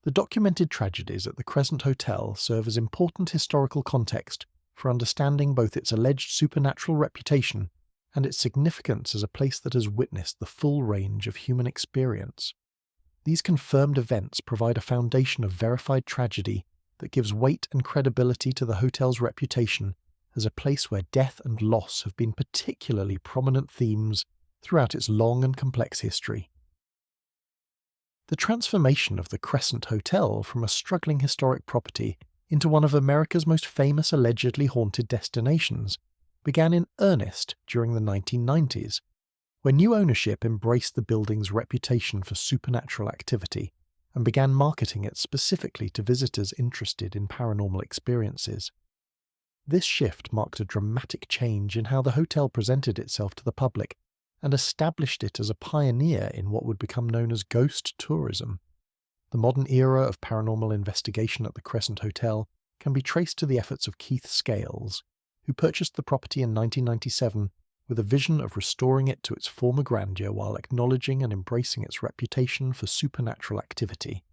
The documented tragedies at the Crescent Hotel serve as important historical context for understanding both its alleged supernatural reputation and its significance as a place that has witnessed the full range of human experience. These confirmed events provide a foundation of verified tragedy that gives weight and credibility to the hotel's reputation as a place where death and loss have been particularly prominent themes throughout its long and complex history. The transformation of the Crescent Hotel from a struggling historic property into one of America's most famous allegedly haunted destinations began in earnest during the 1990s, when new ownership embraced the building's reputation for supernatural activity and began marketing it specifically to visitors interested in paranormal experiences. This shift marked a dramatic change in how the hotel presented itself to the public and established it as a pioneer in what would become known as ghost tourism. The modern era of paranormal investigation at the Crescent Hotel can be traced to the efforts of Keith Scales, who purchased the property in 1997 with a vision of restoring it to its former grandeur while acknowledging and embracing its reputation for supernatural activity.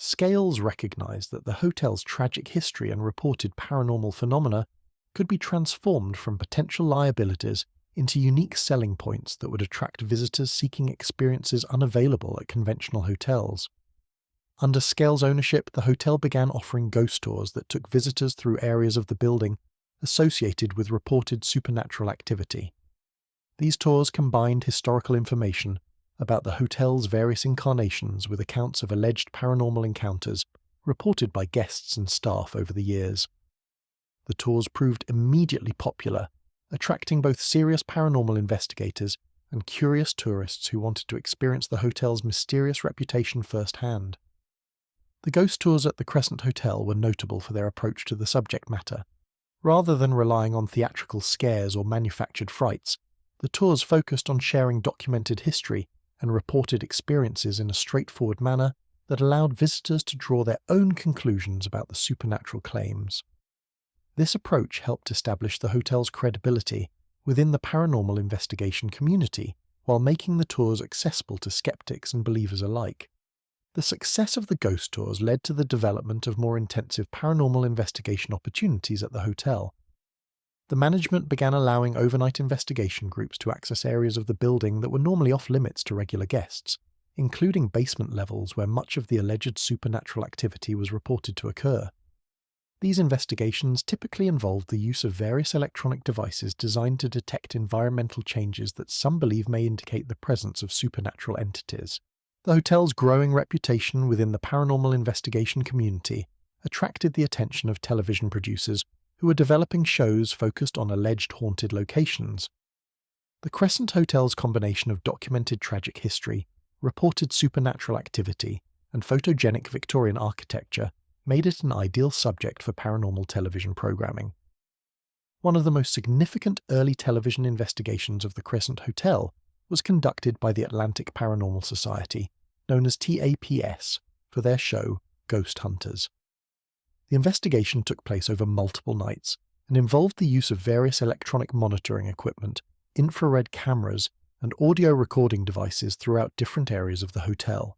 Scales recognized that the hotel's tragic history and reported paranormal phenomena could be transformed from potential liabilities into unique selling points that would attract visitors seeking experiences unavailable at conventional hotels. Under Scales' ownership, the hotel began offering ghost tours that took visitors through areas of the building associated with reported supernatural activity. These tours combined historical information about the hotel's various incarnations with accounts of alleged paranormal encounters reported by guests and staff over the years. The tours proved immediately popular, attracting both serious paranormal investigators and curious tourists who wanted to experience the hotel's mysterious reputation firsthand. The ghost tours at the Crescent Hotel were notable for their approach to the subject matter. Rather than relying on theatrical scares or manufactured frights, the tours focused on sharing documented history and reported experiences in a straightforward manner that allowed visitors to draw their own conclusions about the supernatural claims. This approach helped establish the hotel's credibility within the paranormal investigation community while making the tours accessible to skeptics and believers alike. The success of the ghost tours led to the development of more intensive paranormal investigation opportunities at the hotel. The management began allowing overnight investigation groups to access areas of the building that were normally off-limits to regular guests, including basement levels where much of the alleged supernatural activity was reported to occur. These investigations typically involved the use of various electronic devices designed to detect environmental changes that some believe may indicate the presence of supernatural entities. The hotel's growing reputation within the paranormal investigation community attracted the attention of television producers who were developing shows focused on alleged haunted locations. The Crescent Hotel's combination of documented tragic history, reported supernatural activity, and photogenic Victorian architecture made it an ideal subject for paranormal television programming. One of the most significant early television investigations of the Crescent Hotel was conducted by the Atlantic Paranormal Society, known as TAPS, for their show Ghost Hunters. The investigation took place over multiple nights and involved the use of various electronic monitoring equipment, infrared cameras, and audio recording devices throughout different areas of the hotel.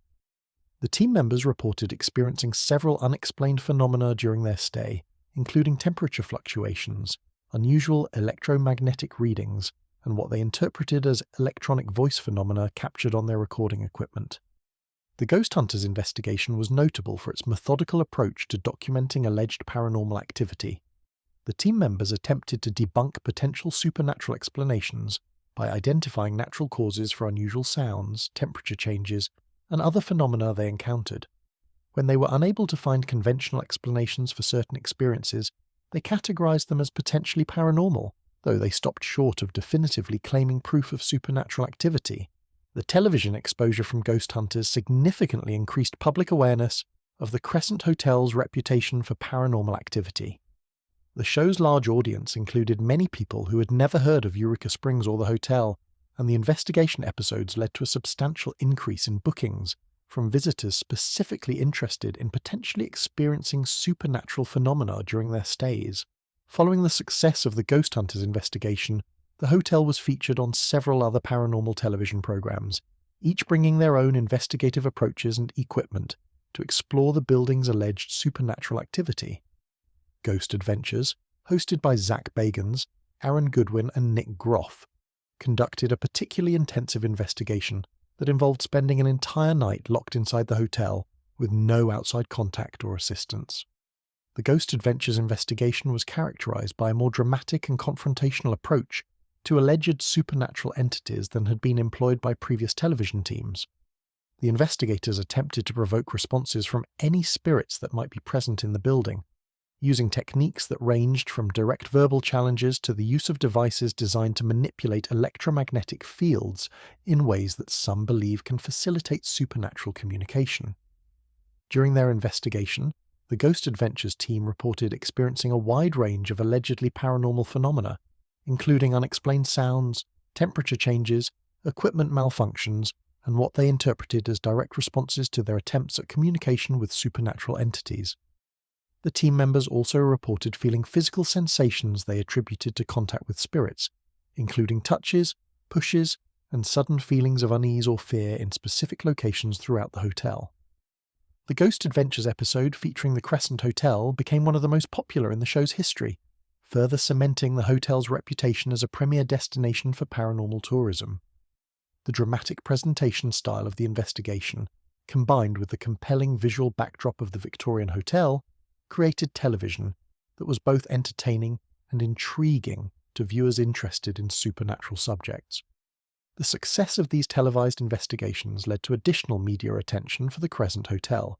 The team members reported experiencing several unexplained phenomena during their stay, including temperature fluctuations, unusual electromagnetic readings, and what they interpreted as electronic voice phenomena captured on their recording equipment. The Ghost Hunters investigation was notable for its methodical approach to documenting alleged paranormal activity. The team members attempted to debunk potential supernatural explanations by identifying natural causes for unusual sounds, temperature changes, and other phenomena they encountered. When they were unable to find conventional explanations for certain experiences, they categorized them as potentially paranormal, though they stopped short of definitively claiming proof of supernatural activity. The television exposure from Ghost Hunters significantly increased public awareness of the Crescent Hotel's reputation for paranormal activity. The show's large audience included many people who had never heard of Eureka Springs or the hotel, and the investigation episodes led to a substantial increase in bookings from visitors specifically interested in potentially experiencing supernatural phenomena during their stays. Following the success of the Ghost Hunters investigation, the hotel was featured on several other paranormal television programs, each bringing their own investigative approaches and equipment to explore the building's alleged supernatural activity. Ghost Adventures, hosted by Zach Bagans, Aaron Goodwin and Nick Groff, conducted a particularly intensive investigation that involved spending an entire night locked inside the hotel with no outside contact or assistance. The Ghost Adventures investigation was characterized by a more dramatic and confrontational approach to alleged supernatural entities than had been employed by previous television teams. The investigators attempted to provoke responses from any spirits that might be present in the building, using techniques that ranged from direct verbal challenges to the use of devices designed to manipulate electromagnetic fields in ways that some believe can facilitate supernatural communication. During their investigation, the Ghost Adventures team reported experiencing a wide range of allegedly paranormal phenomena, including unexplained sounds, temperature changes, equipment malfunctions, and what they interpreted as direct responses to their attempts at communication with supernatural entities. The team members also reported feeling physical sensations they attributed to contact with spirits, including touches, pushes, and sudden feelings of unease or fear in specific locations throughout the hotel. The Ghost Adventures episode featuring the Crescent Hotel became one of the most popular in the show's history, further cementing the hotel's reputation as a premier destination for paranormal tourism. The dramatic presentation style of the investigation, combined with the compelling visual backdrop of the Victorian hotel, created television that was both entertaining and intriguing to viewers interested in supernatural subjects. The success of these televised investigations led to additional media attention for the Crescent Hotel,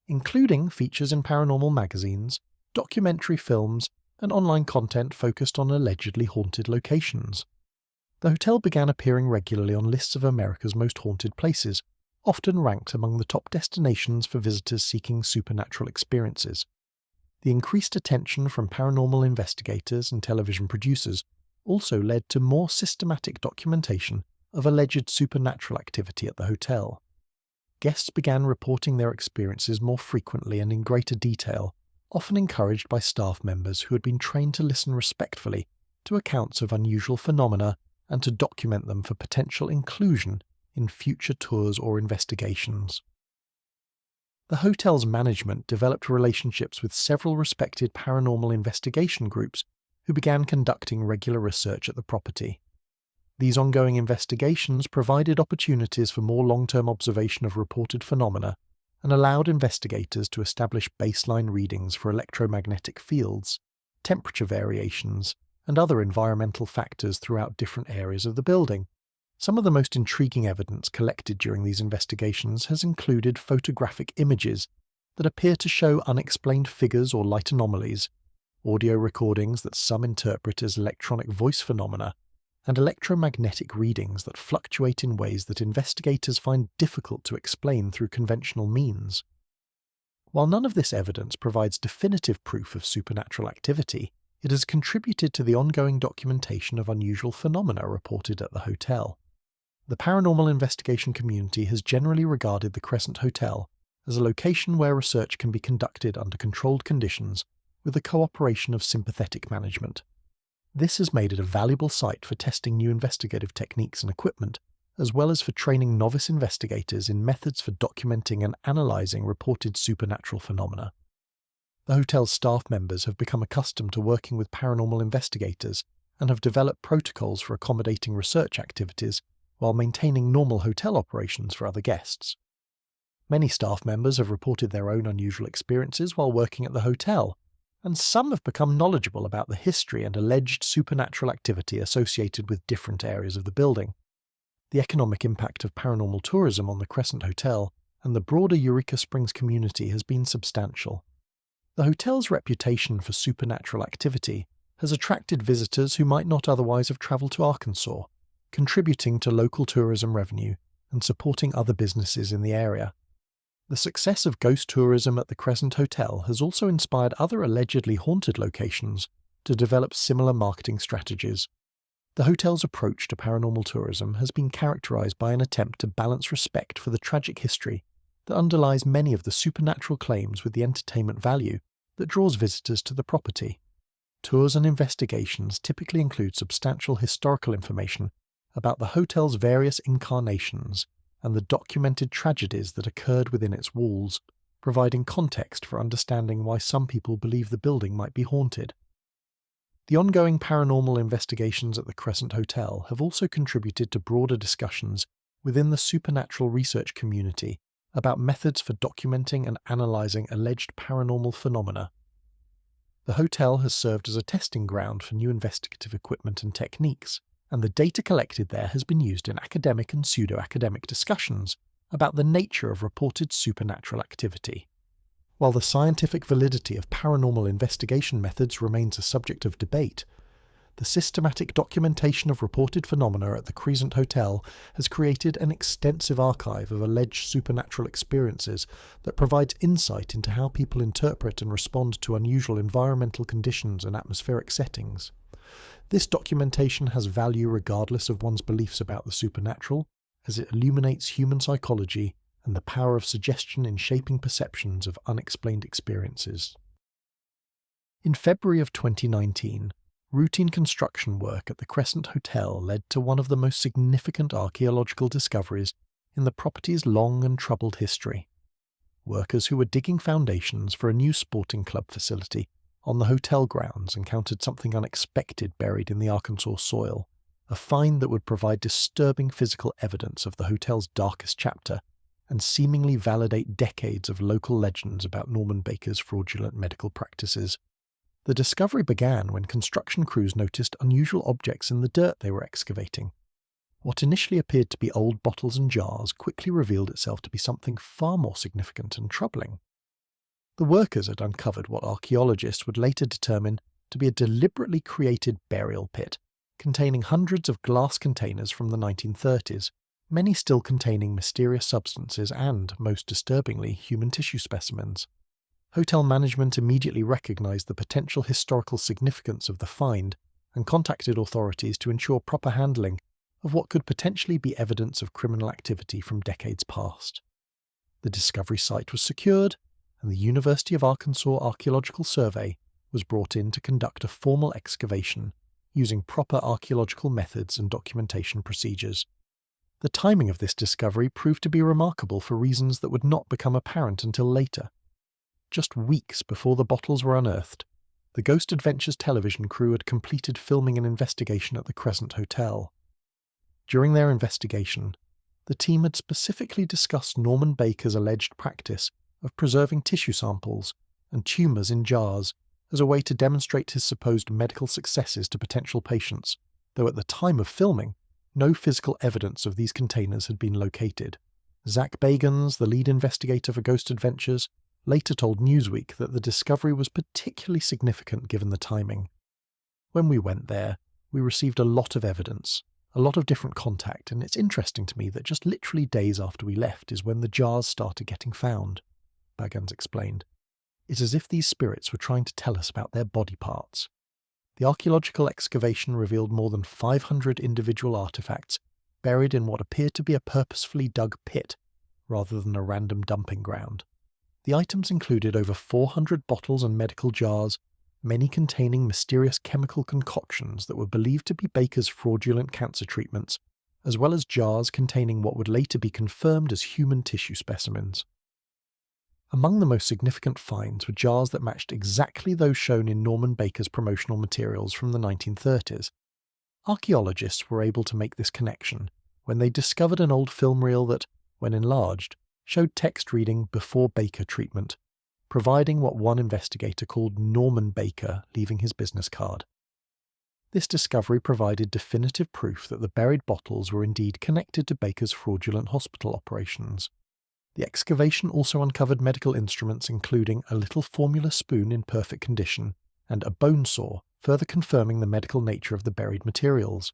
including features in paranormal magazines, documentary films, and online content focused on allegedly haunted locations. The hotel began appearing regularly on lists of America's most haunted places, often ranked among the top destinations for visitors seeking supernatural experiences. The increased attention from paranormal investigators and television producers also led to more systematic documentation of alleged supernatural activity at the hotel. Guests began reporting their experiences more frequently and in greater detail, often encouraged by staff members who had been trained to listen respectfully to accounts of unusual phenomena and to document them for potential inclusion in future tours or investigations. The hotel's management developed relationships with several respected paranormal investigation groups who began conducting regular research at the property. These ongoing investigations provided opportunities for more long-term observation of reported phenomena and allowed investigators to establish baseline readings for electromagnetic fields, temperature variations, and other environmental factors throughout different areas of the building. Some of the most intriguing evidence collected during these investigations has included photographic images that appear to show unexplained figures or light anomalies, audio recordings that some interpret as electronic voice phenomena, and electromagnetic readings that fluctuate in ways that investigators find difficult to explain through conventional means. While none of this evidence provides definitive proof of supernatural activity, it has contributed to the ongoing documentation of unusual phenomena reported at the hotel. The paranormal investigation community has generally regarded the Crescent Hotel as a location where research can be conducted under controlled conditions with the cooperation of sympathetic management. This has made it a valuable site for testing new investigative techniques and equipment, as well as for training novice investigators in methods for documenting and analysing reported supernatural phenomena. The hotel's staff members have become accustomed to working with paranormal investigators and have developed protocols for accommodating research activities while maintaining normal hotel operations for other guests. Many staff members have reported their own unusual experiences while working at the hotel, and some have become knowledgeable about the history and alleged supernatural activity associated with different areas of the building. The economic impact of paranormal tourism on the Crescent Hotel and the broader Eureka Springs community has been substantial. The hotel's reputation for supernatural activity has attracted visitors who might not otherwise have travelled to Arkansas, contributing to local tourism revenue and supporting other businesses in the area. The success of ghost tourism at the Crescent Hotel has also inspired other allegedly haunted locations to develop similar marketing strategies. The hotel's approach to paranormal tourism has been characterized by an attempt to balance respect for the tragic history that underlies many of the supernatural claims with the entertainment value that draws visitors to the property. Tours and investigations typically include substantial historical information about the hotel's various incarnations and the documented tragedies that occurred within its walls, providing context for understanding why some people believe the building might be haunted. The ongoing paranormal investigations at the Crescent Hotel have also contributed to broader discussions within the supernatural research community about methods for documenting and analysing alleged paranormal phenomena. The hotel has served as a testing ground for new investigative equipment and techniques, and the data collected there has been used in academic and pseudo-academic discussions about the nature of reported supernatural activity. While the scientific validity of paranormal investigation methods remains a subject of debate, the systematic documentation of reported phenomena at the Crescent Hotel has created an extensive archive of alleged supernatural experiences that provides insight into how people interpret and respond to unusual environmental conditions and atmospheric settings. This documentation has value regardless of one's beliefs about the supernatural, as it illuminates human psychology and the power of suggestion in shaping perceptions of unexplained experiences. In February of 2019, routine construction work at the Crescent Hotel led to one of the most significant archaeological discoveries in the property's long and troubled history. Workers who were digging foundations for a new sporting club facility on the hotel grounds encountered something unexpected buried in the Arkansas soil, a find that would provide disturbing physical evidence of the hotel's darkest chapter and seemingly validate decades of local legends about Norman Baker's fraudulent medical practices. The discovery began when construction crews noticed unusual objects in the dirt they were excavating. What initially appeared to be old bottles and jars quickly revealed itself to be something far more significant and troubling. The workers had uncovered what archaeologists would later determine to be a deliberately created burial pit, containing hundreds of glass containers from the 1930s, many still containing mysterious substances and, most disturbingly, human tissue specimens. Hotel management immediately recognized the potential historical significance of the find and contacted authorities to ensure proper handling of what could potentially be evidence of criminal activity from decades past. The discovery site was secured, and the University of Arkansas Archaeological Survey was brought in to conduct a formal excavation using proper archaeological methods and documentation procedures. The timing of this discovery proved to be remarkable for reasons that would not become apparent until later. Just weeks before the bottles were unearthed, the Ghost Adventures television crew had completed filming an investigation at the Crescent Hotel. During their investigation, the team had specifically discussed Norman Baker's alleged practice of preserving tissue samples and tumours in jars as a way to demonstrate his supposed medical successes to potential patients, though at the time of filming, no physical evidence of these containers had been located. Zach Bagans, the lead investigator for Ghost Adventures, later told Newsweek that the discovery was particularly significant given the timing. When we went there, we received a lot of evidence, a lot of different contact, and it's interesting to me that just literally days after we left is when the jars started getting found, Bagans explained. It's as if these spirits were trying to tell us about their body parts. The archaeological excavation revealed more than 500 individual artifacts buried in what appeared to be a purposefully dug pit, rather than a random dumping ground. The items included over 400 bottles and medical jars, many containing mysterious chemical concoctions that were believed to be Baker's fraudulent cancer treatments, as well as jars containing what would later be confirmed as human tissue specimens. Among the most significant finds were jars that matched exactly those shown in Norman Baker's promotional materials from the 1930s. Archaeologists were able to make this connection when they discovered an old film reel that, when enlarged, showed text reading before Baker treatment, providing what one investigator called Norman Baker leaving his business card. This discovery provided definitive proof that the buried bottles were indeed connected to Baker's fraudulent hospital operations. The excavation also uncovered medical instruments including a little formula spoon in perfect condition and a bone saw, further confirming the medical nature of the buried materials.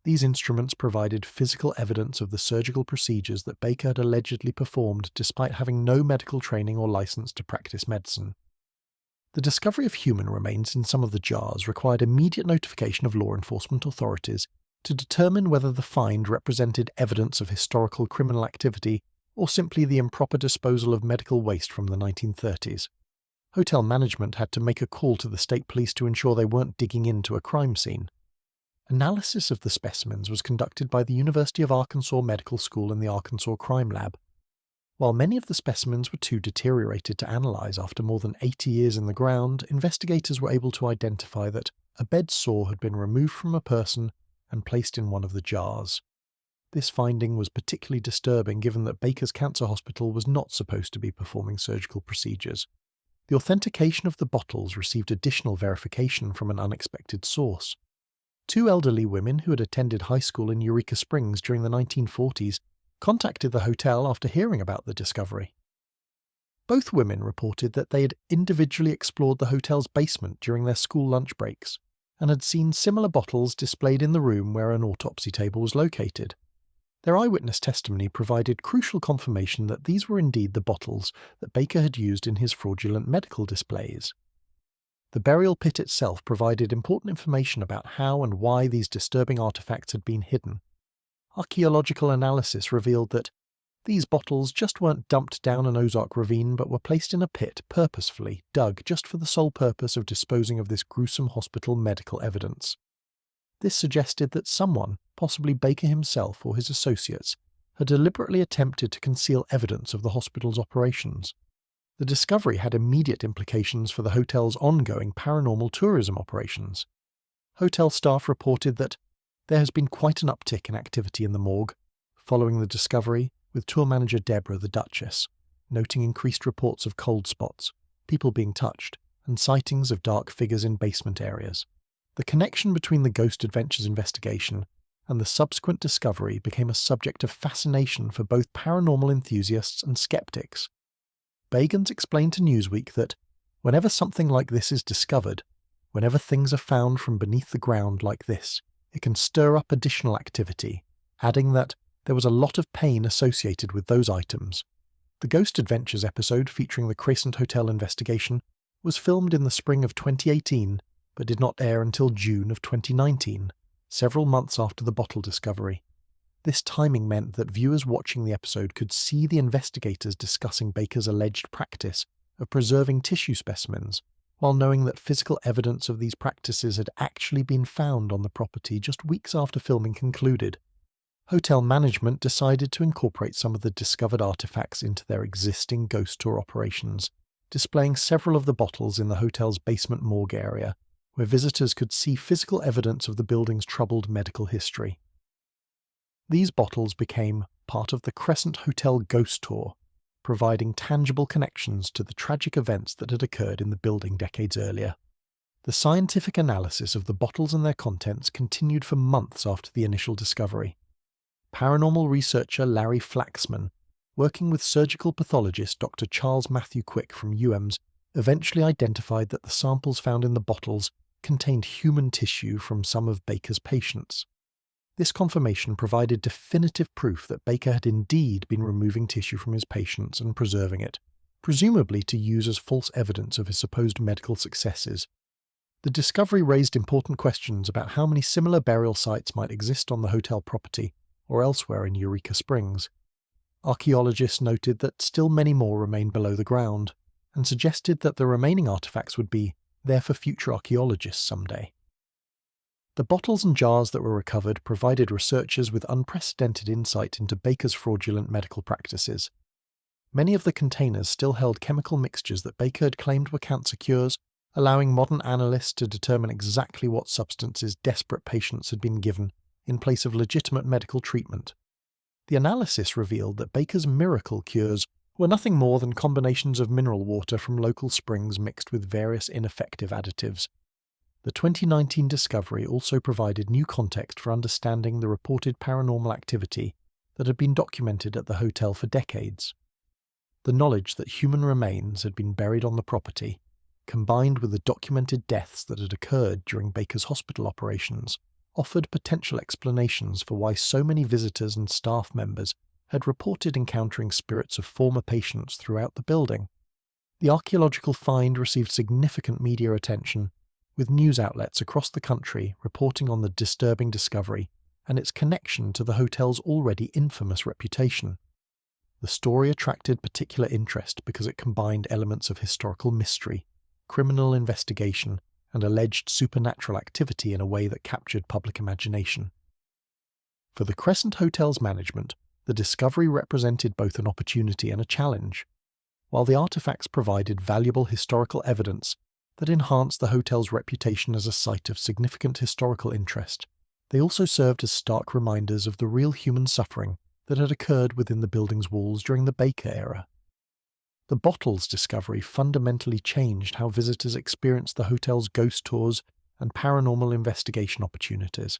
These instruments provided physical evidence of the surgical procedures that Baker had allegedly performed despite having no medical training or license to practice medicine. The discovery of human remains in some of the jars required immediate notification of law enforcement authorities to determine whether the find represented evidence of historical criminal activity or simply the improper disposal of medical waste from the 1930s. Hotel management had to make a call to the state police to ensure they weren't digging into a crime scene. Analysis of the specimens was conducted by the University of Arkansas Medical School and the Arkansas Crime Lab. While many of the specimens were too deteriorated to analyze after more than 80 years in the ground, investigators were able to identify that a bed saw had been removed from a person and placed in one of the jars. This finding was particularly disturbing given that Baker's Cancer Hospital was not supposed to be performing surgical procedures. The authentication of the bottles received additional verification from an unexpected source. Two elderly women who had attended high school in Eureka Springs during the 1940s contacted the hotel after hearing about the discovery. Both women reported that they had individually explored the hotel's basement during their school lunch breaks and had seen similar bottles displayed in the room where an autopsy table was located. Their eyewitness testimony provided crucial confirmation that these were indeed the bottles that Baker had used in his fraudulent medical displays. The burial pit itself provided important information about how and why these disturbing artifacts had been hidden. Archaeological analysis revealed that these bottles just weren't dumped down an Ozark ravine but were placed in a pit purposefully dug just for the sole purpose of disposing of this gruesome hospital medical evidence. This suggested that someone, possibly Baker himself or his associates, had deliberately attempted to conceal evidence of the hospital's operations. The discovery had immediate implications for the hotel's ongoing paranormal tourism operations. Hotel staff reported that there has been quite an uptick in activity in the morgue following the discovery, with tour manager Deborah the Duchess noting increased reports of cold spots, people being touched, and sightings of dark figures in basement areas. The connection between the Ghost Adventures investigation and the subsequent discovery became a subject of fascination for both paranormal enthusiasts and skeptics. Bagans explained to Newsweek that whenever something like this is discovered, whenever things are found from beneath the ground like this, it can stir up additional activity, adding that there was a lot of pain associated with those items. The Ghost Adventures episode featuring the Crescent Hotel investigation was filmed in the spring of 2018 but did not air until June of 2019, several months after the bottle discovery. This timing meant that viewers watching the episode could see the investigators discussing Baker's alleged practice of preserving tissue specimens, while knowing that physical evidence of these practices had actually been found on the property just weeks after filming concluded. Hotel management decided to incorporate some of the discovered artifacts into their existing ghost tour operations, displaying several of the bottles in the hotel's basement morgue area, where visitors could see physical evidence of the building's troubled medical history. These bottles became part of the Crescent Hotel Ghost Tour, providing tangible connections to the tragic events that had occurred in the building decades earlier. The scientific analysis of the bottles and their contents continued for months after the initial discovery. Paranormal researcher Larry Flaxman, working with surgical pathologist Dr. Charles Matthew Quick from UMS, eventually identified that the samples found in the bottles contained human tissue from some of Baker's patients. This confirmation provided definitive proof that Baker had indeed been removing tissue from his patients and preserving it, presumably to use as false evidence of his supposed medical successes. The discovery raised important questions about how many similar burial sites might exist on the hotel property or elsewhere in Eureka Springs. Archaeologists noted that still many more remained below the ground, and suggested that the remaining artifacts would be there for future archaeologists someday. The bottles and jars that were recovered provided researchers with unprecedented insight into Baker's fraudulent medical practices. Many of the containers still held chemical mixtures that Baker had claimed were cancer cures, allowing modern analysts to determine exactly what substances desperate patients had been given in place of legitimate medical treatment. The analysis revealed that Baker's miracle cures were nothing more than combinations of mineral water from local springs mixed with various ineffective additives. The 2019 discovery also provided new context for understanding the reported paranormal activity that had been documented at the hotel for decades. The knowledge that human remains had been buried on the property, combined with the documented deaths that had occurred during Baker's hospital operations, offered potential explanations for why so many visitors and staff members had reported encountering spirits of former patients throughout the building. The archaeological find received significant media attention, with news outlets across the country reporting on the disturbing discovery and its connection to the hotel's already infamous reputation. The story attracted particular interest because it combined elements of historical mystery, criminal investigation, and alleged supernatural activity in a way that captured public imagination. For the Crescent Hotel's management, the discovery represented both an opportunity and a challenge. While the artifacts provided valuable historical evidence that enhanced the hotel's reputation as a site of significant historical interest, they also served as stark reminders of the real human suffering that had occurred within the building's walls during the Baker era. The bottle's discovery fundamentally changed how visitors experienced the hotel's ghost tours and paranormal investigation opportunities.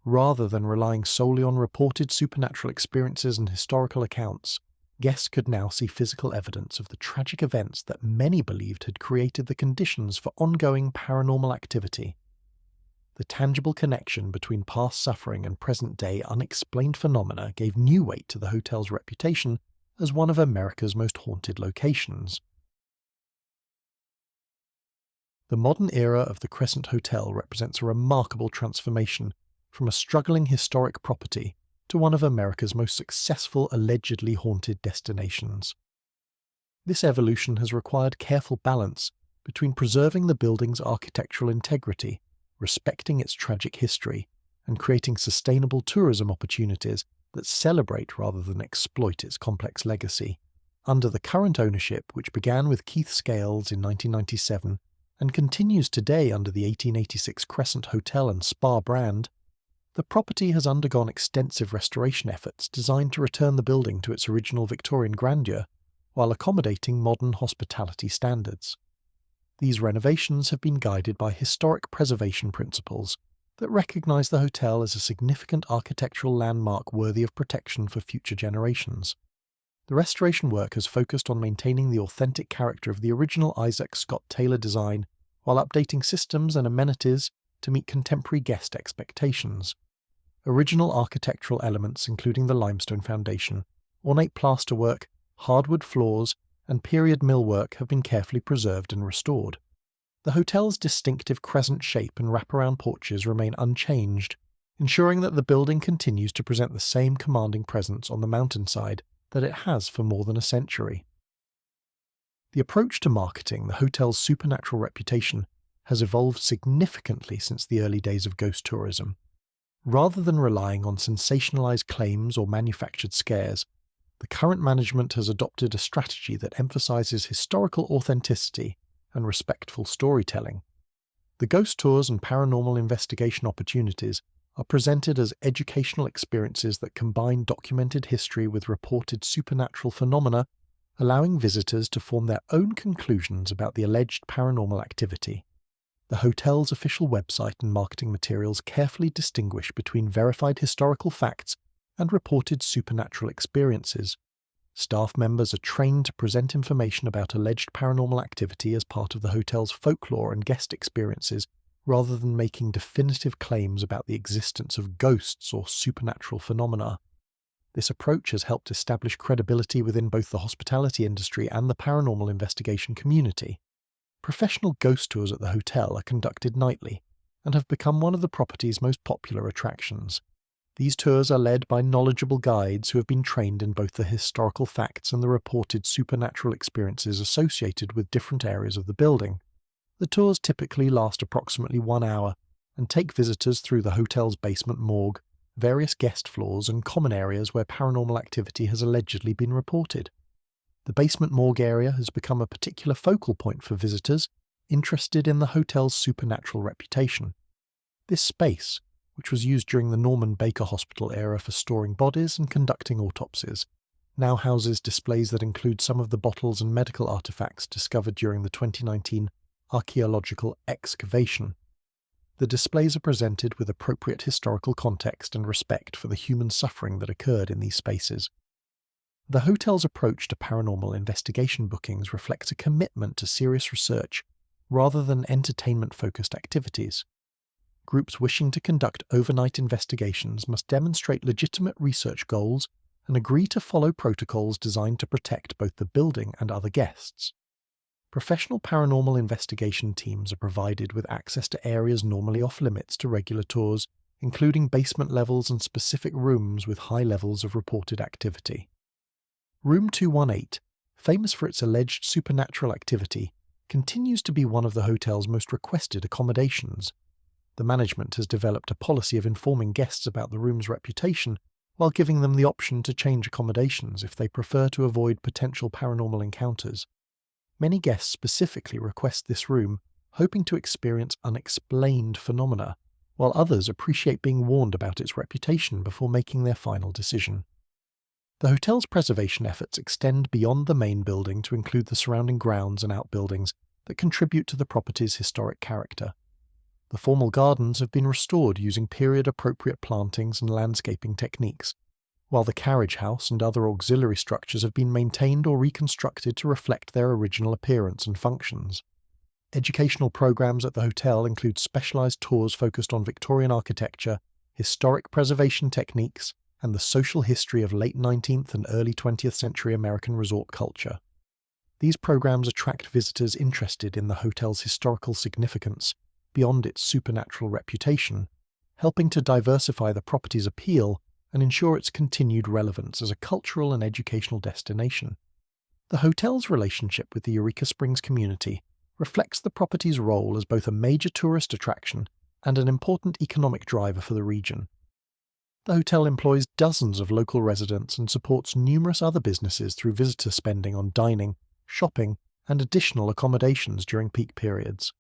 Rather than relying solely on reported supernatural experiences and historical accounts, guests could now see physical evidence of the tragic events that many believed had created the conditions for ongoing paranormal activity. The tangible connection between past suffering and present-day unexplained phenomena gave new weight to the hotel's reputation as one of America's most haunted locations. The modern era of the Crescent Hotel represents a remarkable transformation from a struggling historic property to one of America's most successful allegedly haunted destinations. This evolution has required careful balance between preserving the building's architectural integrity, respecting its tragic history, and creating sustainable tourism opportunities that celebrate rather than exploit its complex legacy. Under the current ownership, which began with Keith Scales in 1997 and continues today under the 1886 Crescent Hotel and Spa brand, the property has undergone extensive restoration efforts designed to return the building to its original Victorian grandeur while accommodating modern hospitality standards. These renovations have been guided by historic preservation principles that recognise the hotel as a significant architectural landmark worthy of protection for future generations. The restoration work has focused on maintaining the authentic character of the original Isaac Scott Taylor design while updating systems and amenities to meet contemporary guest expectations. Original architectural elements including the limestone foundation, ornate plasterwork, hardwood floors, and period millwork have been carefully preserved and restored. The hotel's distinctive crescent shape and wraparound porches remain unchanged, ensuring that the building continues to present the same commanding presence on the mountainside that it has for more than a century. The approach to marketing the hotel's supernatural reputation has evolved significantly since the early days of ghost tourism. Rather than relying on sensationalized claims or manufactured scares, the current management has adopted a strategy that emphasizes historical authenticity and respectful storytelling. The ghost tours and paranormal investigation opportunities are presented as educational experiences that combine documented history with reported supernatural phenomena, allowing visitors to form their own conclusions about the alleged paranormal activity. The hotel's official website and marketing materials carefully distinguish between verified historical facts and reported supernatural experiences. Staff members are trained to present information about alleged paranormal activity as part of the hotel's folklore and guest experiences, rather than making definitive claims about the existence of ghosts or supernatural phenomena. This approach has helped establish credibility within both the hospitality industry and the paranormal investigation community. Professional ghost tours at the hotel are conducted nightly and have become one of the property's most popular attractions. These tours are led by knowledgeable guides who have been trained in both the historical facts and the reported supernatural experiences associated with different areas of the building. The tours typically last approximately 1 hour and take visitors through the hotel's basement morgue, various guest floors, and common areas where paranormal activity has allegedly been reported. The basement morgue area has become a particular focal point for visitors interested in the hotel's supernatural reputation. This space, which was used during the Norman Baker Hospital era for storing bodies and conducting autopsies, now houses displays that include some of the bottles and medical artifacts discovered during the 2019 archaeological excavation. The displays are presented with appropriate historical context and respect for the human suffering that occurred in these spaces. The hotel's approach to paranormal investigation bookings reflects a commitment to serious research rather than entertainment-focused activities. Groups wishing to conduct overnight investigations must demonstrate legitimate research goals and agree to follow protocols designed to protect both the building and other guests. Professional paranormal investigation teams are provided with access to areas normally off-limits to regular tours, including basement levels and specific rooms with high levels of reported activity. Room 218, famous for its alleged supernatural activity, continues to be one of the hotel's most requested accommodations. The management has developed a policy of informing guests about the room's reputation while giving them the option to change accommodations if they prefer to avoid potential paranormal encounters. Many guests specifically request this room, hoping to experience unexplained phenomena, while others appreciate being warned about its reputation before making their final decision. The hotel's preservation efforts extend beyond the main building to include the surrounding grounds and outbuildings that contribute to the property's historic character. The formal gardens have been restored using period-appropriate plantings and landscaping techniques, while the carriage house and other auxiliary structures have been maintained or reconstructed to reflect their original appearance and functions. Educational programs at the hotel include specialized tours focused on Victorian architecture, historic preservation techniques, and the social history of late 19th and early 20th century American resort culture. These programs attract visitors interested in the hotel's historical significance, beyond its supernatural reputation, helping to diversify the property's appeal and ensure its continued relevance as a cultural and educational destination. The hotel's relationship with the Eureka Springs community reflects the property's role as both a major tourist attraction and an important economic driver for the region. The hotel employs dozens of local residents and supports numerous other businesses through visitor spending on dining, shopping, and additional accommodations during peak periods.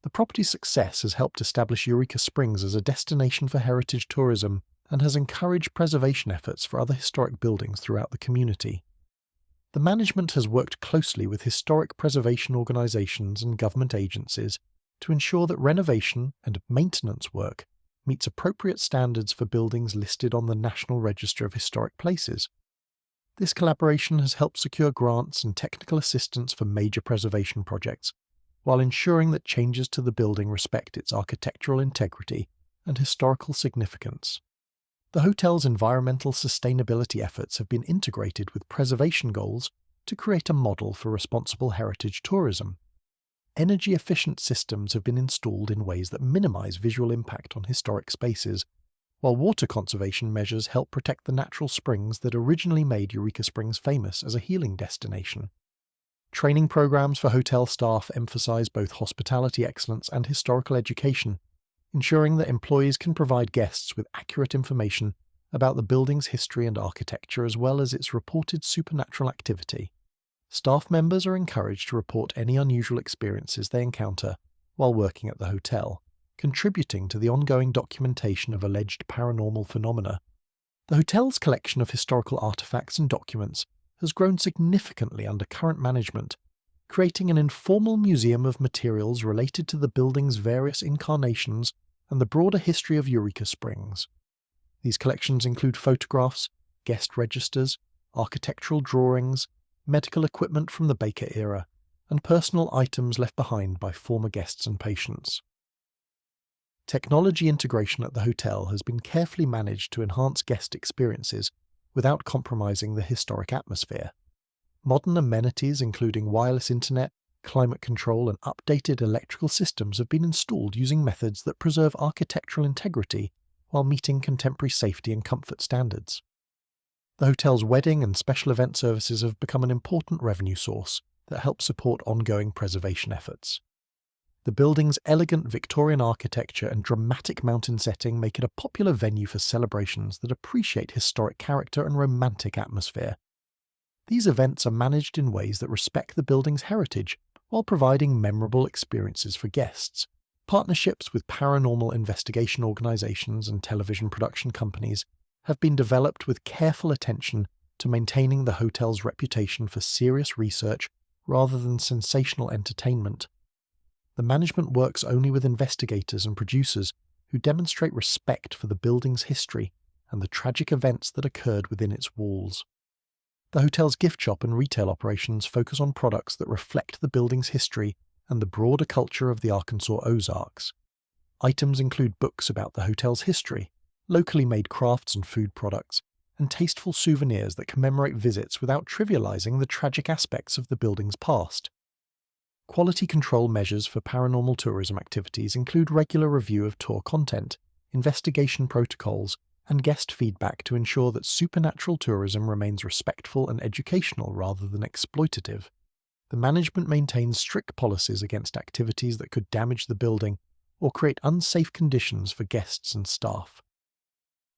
The property's success has helped establish Eureka Springs as a destination for heritage tourism and has encouraged preservation efforts for other historic buildings throughout the community. The management has worked closely with historic preservation organizations and government agencies to ensure that renovation and maintenance work meets appropriate standards for buildings listed on the National Register of Historic Places. This collaboration has helped secure grants and technical assistance for major preservation projects, while ensuring that changes to the building respect its architectural integrity and historical significance. The hotel's environmental sustainability efforts have been integrated with preservation goals to create a model for responsible heritage tourism. Energy-efficient systems have been installed in ways that minimize visual impact on historic spaces, while water conservation measures help protect the natural springs that originally made Eureka Springs famous as a healing destination. Training programs for hotel staff emphasize both hospitality excellence and historical education, ensuring that employees can provide guests with accurate information about the building's history and architecture as well as its reported supernatural activity. Staff members are encouraged to report any unusual experiences they encounter while working at the hotel, contributing to the ongoing documentation of alleged paranormal phenomena. The hotel's collection of historical artifacts and documents has grown significantly under current management, creating an informal museum of materials related to the building's various incarnations and the broader history of Eureka Springs. These collections include photographs, guest registers, architectural drawings, medical equipment from the Baker era, and personal items left behind by former guests and patients. Technology integration at the hotel has been carefully managed to enhance guest experiences without compromising the historic atmosphere. Modern amenities including wireless internet, climate control, and updated electrical systems have been installed using methods that preserve architectural integrity while meeting contemporary safety and comfort standards. The hotel's wedding and special event services have become an important revenue source that helps support ongoing preservation efforts. The building's elegant Victorian architecture and dramatic mountain setting make it a popular venue for celebrations that appreciate historic character and romantic atmosphere. These events are managed in ways that respect the building's heritage while providing memorable experiences for guests, Partnerships with paranormal investigation organizations and television production companies have been developed with careful attention to maintaining the hotel's reputation for serious research rather than sensational entertainment. The management works only with investigators and producers who demonstrate respect for the building's history and the tragic events that occurred within its walls. The hotel's gift shop and retail operations focus on products that reflect the building's history and the broader culture of the Arkansas Ozarks. Items include books about the hotel's history, locally made crafts and food products, and tasteful souvenirs that commemorate visits without trivializing the tragic aspects of the building's past. Quality control measures for paranormal tourism activities include regular review of tour content, investigation protocols, and guest feedback to ensure that supernatural tourism remains respectful and educational rather than exploitative. The management maintains strict policies against activities that could damage the building or create unsafe conditions for guests and staff.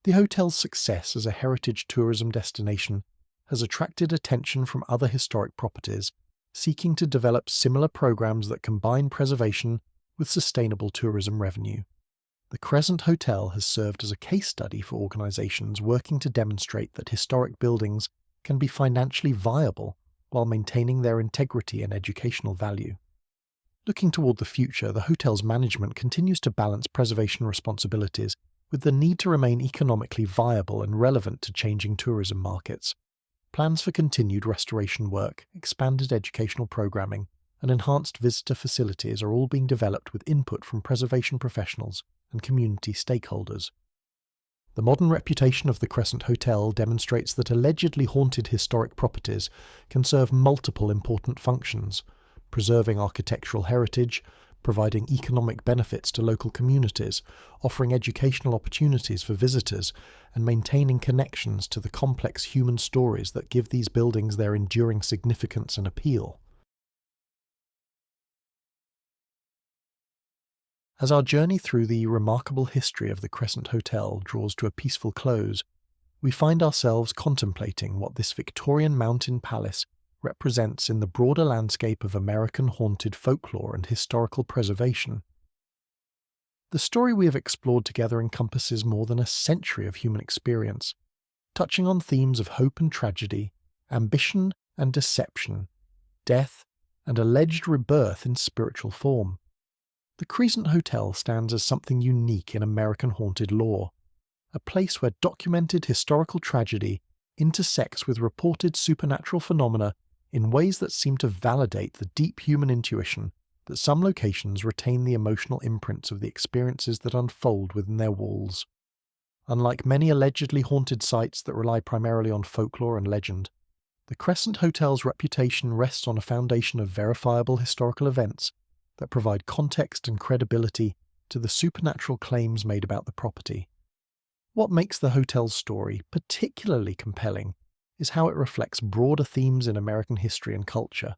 The hotel's success as a heritage tourism destination has attracted attention from other historic properties seeking to develop similar programs that combine preservation with sustainable tourism revenue. The Crescent Hotel has served as a case study for organizations working to demonstrate that historic buildings can be financially viable while maintaining their integrity and educational value. Looking toward the future, the hotel's management continues to balance preservation responsibilities with the need to remain economically viable and relevant to changing tourism markets. Plans for continued restoration work, expanded educational programming, and enhanced visitor facilities are all being developed with input from preservation professionals and community stakeholders. The modern reputation of the Crescent Hotel demonstrates that allegedly haunted historic properties can serve multiple important functions: preserving architectural heritage, providing economic benefits to local communities, offering educational opportunities for visitors, and maintaining connections to the complex human stories that give these buildings their enduring significance and appeal. As our journey through the remarkable history of the Crescent Hotel draws to a peaceful close, we find ourselves contemplating what this Victorian mountain palace represents in the broader landscape of American haunted folklore and historical preservation. The story we have explored together encompasses more than a century of human experience, touching on themes of hope and tragedy, ambition and deception, death and alleged rebirth in spiritual form. The Crescent Hotel stands as something unique in American haunted lore, a place where documented historical tragedy intersects with reported supernatural phenomena in ways that seem to validate the deep human intuition that some locations retain the emotional imprints of the experiences that unfold within their walls. Unlike many allegedly haunted sites that rely primarily on folklore and legend, the Crescent Hotel's reputation rests on a foundation of verifiable historical events that provide context and credibility to the supernatural claims made about the property. What makes the hotel's story particularly compelling is how it reflects broader themes in American history and culture.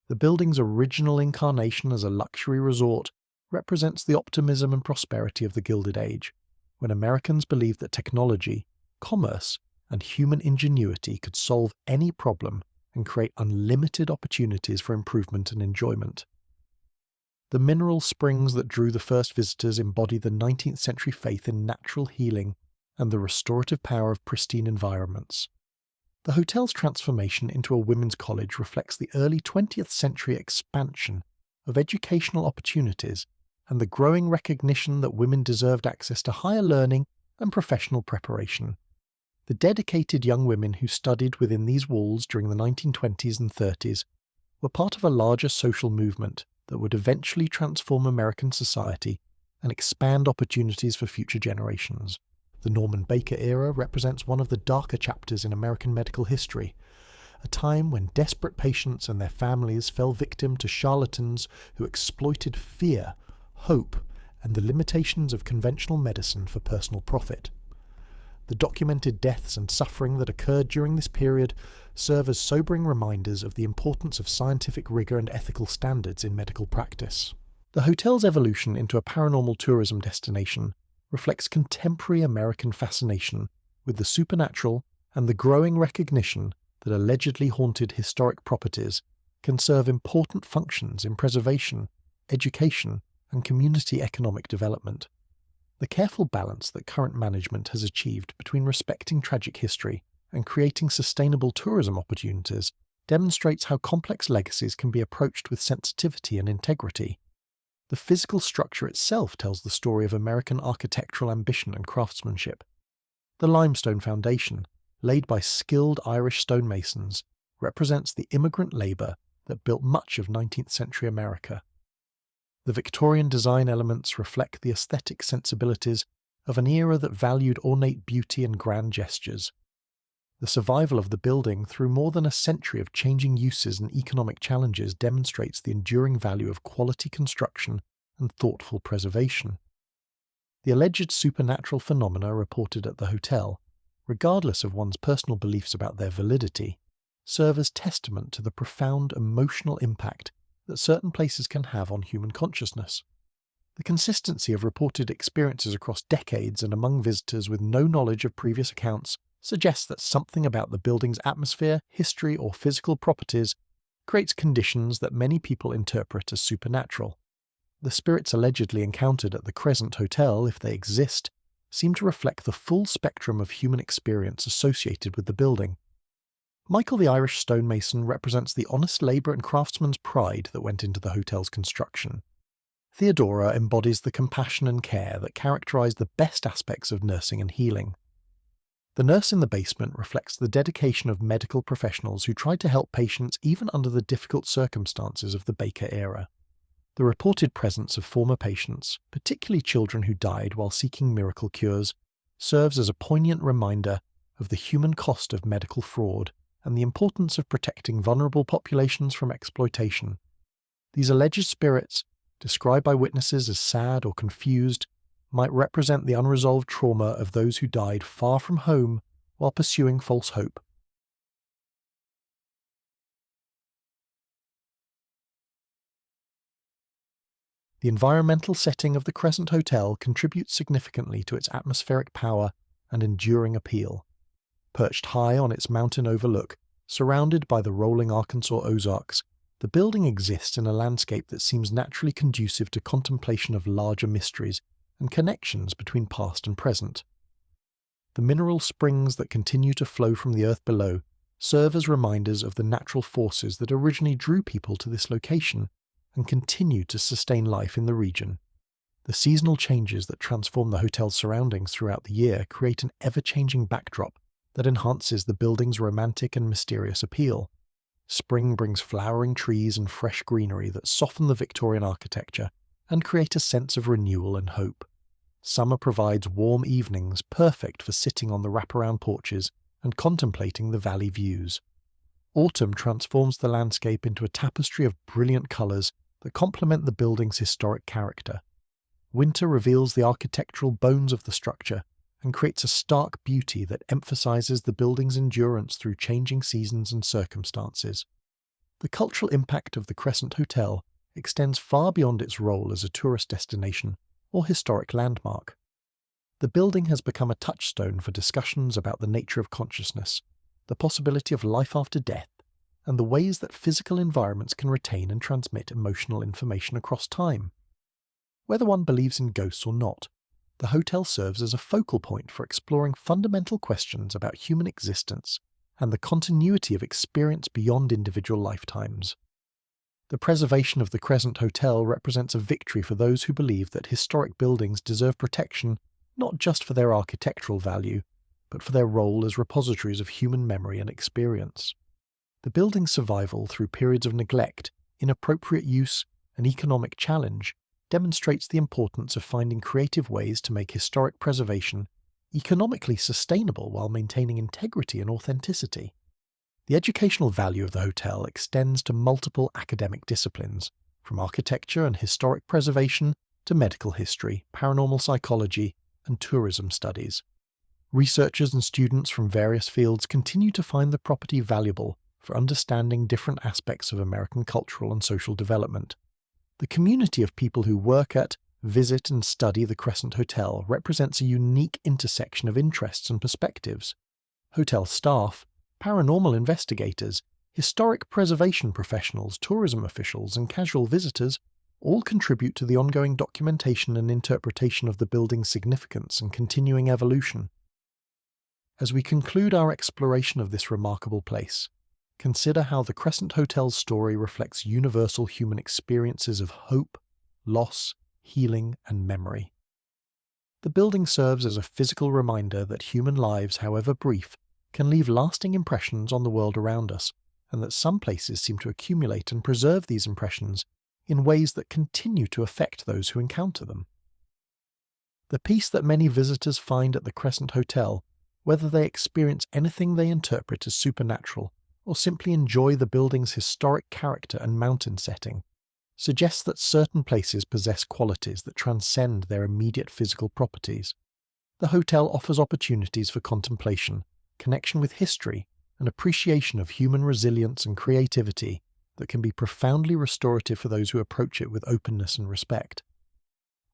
The building's original incarnation as a luxury resort represents the optimism and prosperity of the Gilded Age, when Americans believed that technology, commerce, and human ingenuity could solve any problem and create unlimited opportunities for improvement and enjoyment. The mineral springs that drew the first visitors embody the 19th century faith in natural healing and the restorative power of pristine environments. The hotel's transformation into a women's college reflects the early 20th century expansion of educational opportunities and the growing recognition that women deserved access to higher learning and professional preparation. The dedicated young women who studied within these walls during the 1920s and 30s were part of a larger social movement that would eventually transform American society and expand opportunities for future generations. The Norman Baker era represents one of the darker chapters in American medical history, a time when desperate patients and their families fell victim to charlatans who exploited fear, hope, and the limitations of conventional medicine for personal profit. The documented deaths and suffering that occurred during this period serve as sobering reminders of the importance of scientific rigor and ethical standards in medical practice. The hotel's evolution into a paranormal tourism destination reflects contemporary American fascination with the supernatural and the growing recognition that allegedly haunted historic properties can serve important functions in preservation, education, and community economic development. The careful balance that current management has achieved between respecting tragic history and creating sustainable tourism opportunities demonstrates how complex legacies can be approached with sensitivity and integrity. The physical structure itself tells the story of American architectural ambition and craftsmanship. The limestone foundation, laid by skilled Irish stonemasons, represents the immigrant labour that built much of 19th century America. The Victorian design elements reflect the aesthetic sensibilities of an era that valued ornate beauty and grand gestures. The survival of the building through more than a century of changing uses and economic challenges demonstrates the enduring value of quality construction and thoughtful preservation. The alleged supernatural phenomena reported at the hotel, regardless of one's personal beliefs about their validity, serve as testament to the profound emotional impact that certain places can have on human consciousness. The consistency of reported experiences across decades and among visitors with no knowledge of previous accounts suggests that something about the building's atmosphere, history, or physical properties creates conditions that many people interpret as supernatural. The spirits allegedly encountered at the Crescent Hotel, if they exist, seem to reflect the full spectrum of human experience associated with the building. Michael the Irish stonemason represents the honest labour and craftsman's pride that went into the hotel's construction. Theodora embodies the compassion and care that characterised the best aspects of nursing and healing. The nurse in the basement reflects the dedication of medical professionals who tried to help patients even under the difficult circumstances of the Baker era. The reported presence of former patients, particularly children who died while seeking miracle cures, serves as a poignant reminder of the human cost of medical fraud and the importance of protecting vulnerable populations from exploitation. These alleged spirits, described by witnesses as sad or confused, might represent the unresolved trauma of those who died far from home while pursuing false hope. The environmental setting of the Crescent Hotel contributes significantly to its atmospheric power and enduring appeal. Perched high on its mountain overlook, surrounded by the rolling Arkansas Ozarks, the building exists in a landscape that seems naturally conducive to contemplation of larger mysteries and connections between past and present. The mineral springs that continue to flow from the earth below serve as reminders of the natural forces that originally drew people to this location and continue to sustain life in the region. The seasonal changes that transform the hotel's surroundings throughout the year create an ever-changing backdrop that enhances the building's romantic and mysterious appeal. Spring brings flowering trees and fresh greenery that soften the Victorian architecture and create a sense of renewal and hope. Summer provides warm evenings perfect for sitting on the wraparound porches and contemplating the valley views. Autumn transforms the landscape into a tapestry of brilliant colours that complement the building's historic character. Winter reveals the architectural bones of the structure and creates a stark beauty that emphasises the building's endurance through changing seasons and circumstances. The cultural impact of the Crescent Hotel extends far beyond its role as a tourist destination or historic landmark. The building has become a touchstone for discussions about the nature of consciousness, the possibility of life after death, and the ways that physical environments can retain and transmit emotional information across time. Whether one believes in ghosts or not, the hotel serves as a focal point for exploring fundamental questions about human existence and the continuity of experience beyond individual lifetimes. The preservation of the Crescent Hotel represents a victory for those who believe that historic buildings deserve protection not just for their architectural value, but for their role as repositories of human memory and experience. The building's survival through periods of neglect, inappropriate use, and economic challenge demonstrates the importance of finding creative ways to make historic preservation economically sustainable while maintaining integrity and authenticity. The educational value of the hotel extends to multiple academic disciplines, from architecture and historic preservation to medical history, paranormal psychology, and tourism studies. Researchers and students from various fields continue to find the property valuable for understanding different aspects of American cultural and social development. The community of people who work at, visit, and study the Crescent Hotel represents a unique intersection of interests and perspectives. Hotel staff, paranormal investigators, historic preservation professionals, tourism officials, and casual visitors all contribute to the ongoing documentation and interpretation of the building's significance and continuing evolution. As we conclude our exploration of this remarkable place, consider how the Crescent Hotel's story reflects universal human experiences of hope, loss, healing, and memory. The building serves as a physical reminder that human lives, however brief, can leave lasting impressions on the world around us, and that some places seem to accumulate and preserve these impressions in ways that continue to affect those who encounter them. The peace that many visitors find at the Crescent Hotel, whether they experience anything they interpret as supernatural or simply enjoy the building's historic character and mountain setting, suggests that certain places possess qualities that transcend their immediate physical properties. The hotel offers opportunities for contemplation, connection with history, and appreciation of human resilience and creativity that can be profoundly restorative for those who approach it with openness and respect.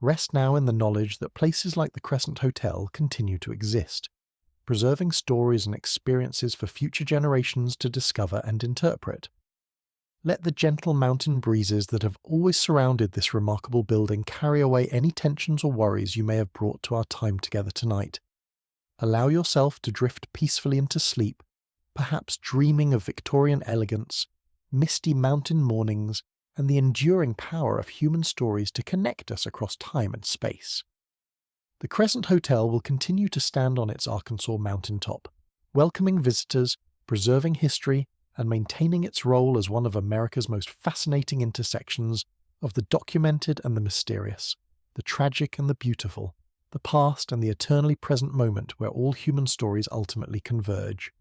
Rest now in the knowledge that places like the Crescent Hotel continue to exist, preserving stories and experiences for future generations to discover and interpret. Let the gentle mountain breezes that have always surrounded this remarkable building carry away any tensions or worries you may have brought to our time together tonight. Allow yourself to drift peacefully into sleep, perhaps dreaming of Victorian elegance, misty mountain mornings, and the enduring power of human stories to connect us across time and space. The Crescent Hotel will continue to stand on its Arkansas mountaintop, welcoming visitors, preserving history, and maintaining its role as one of America's most fascinating intersections of the documented and the mysterious, the tragic and the beautiful, the past and the eternally present moment where all human stories ultimately converge.